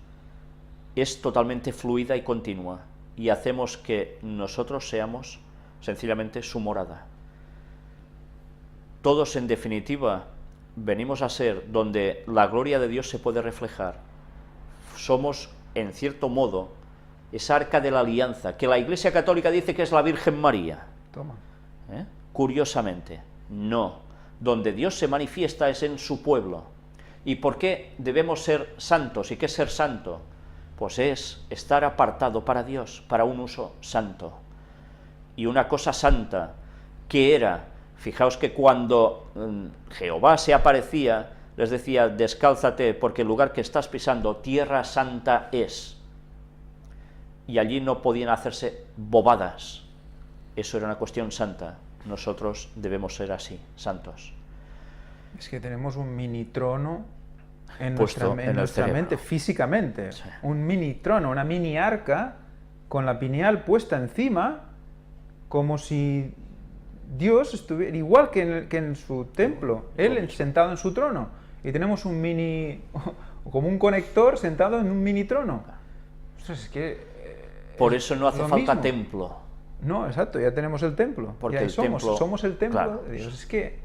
es totalmente fluida y continua y hacemos que nosotros seamos sencillamente su morada. Todos, en definitiva, venimos a ser donde la gloria de Dios se puede reflejar. Somos, en cierto modo, esa arca de la alianza, que la Iglesia Católica dice que es la Virgen María. Toma. Curiosamente, no. Donde Dios se manifiesta es en su pueblo. ¿Y por qué debemos ser santos? ¿Y qué es ser santo? Pues es estar apartado para Dios, para un uso santo. Y una cosa santa, que era, fijaos que cuando Jehová se aparecía, les decía, descálzate, porque el lugar que estás pisando, tierra santa es. Y allí no podían hacerse bobadas. Eso era una cuestión santa. Nosotros debemos ser así, santos. Es que tenemos un mini trono en Puesto nuestra mente, físicamente. Sí. Un mini trono, una mini arca, con la pineal puesta encima, como si Dios estuviera igual que en su templo, Él sentado en su trono, y tenemos un mini, como un conector sentado en un mini trono. Ostras, es que... Por eso no hace lo falta mismo. templo. No, exacto, ya tenemos el templo. Porque ya el templo, somos el templo claro. de Dios. Es que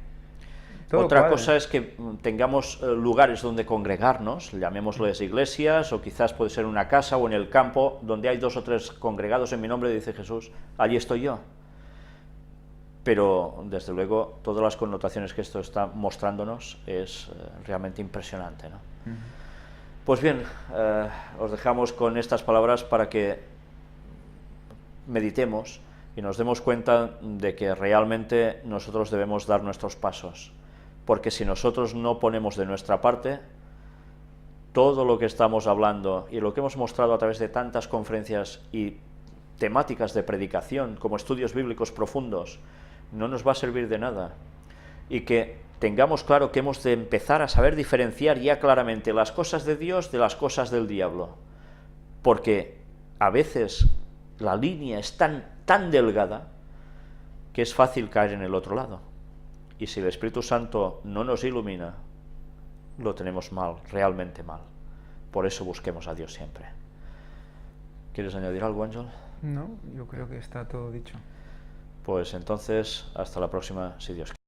todo Otra cuadra. cosa es que tengamos lugares donde congregarnos, llamémosles iglesias, o quizás puede ser una casa o en el campo, donde hay 2 o 3 congregados en mi nombre, dice Jesús, allí estoy yo. Pero, desde luego, todas las connotaciones que esto está mostrándonos es realmente impresionante, ¿no? Pues bien, os dejamos con estas palabras para que meditemos y nos demos cuenta de que realmente nosotros debemos dar nuestros pasos, porque si nosotros no ponemos de nuestra parte, todo lo que estamos hablando y lo que hemos mostrado a través de tantas conferencias y temáticas de predicación, como estudios bíblicos profundos, no nos va a servir de nada. Y que tengamos claro que hemos de empezar a saber diferenciar ya claramente las cosas de Dios de las cosas del diablo, porque a veces la línea es tan delgada que es fácil caer en el otro lado. Y si el Espíritu Santo no nos ilumina, lo tenemos mal, realmente mal. Por eso busquemos a Dios siempre. ¿Quieres añadir algo, Ángel? No, yo creo que está todo dicho. Pues entonces, hasta la próxima, si Dios quiere.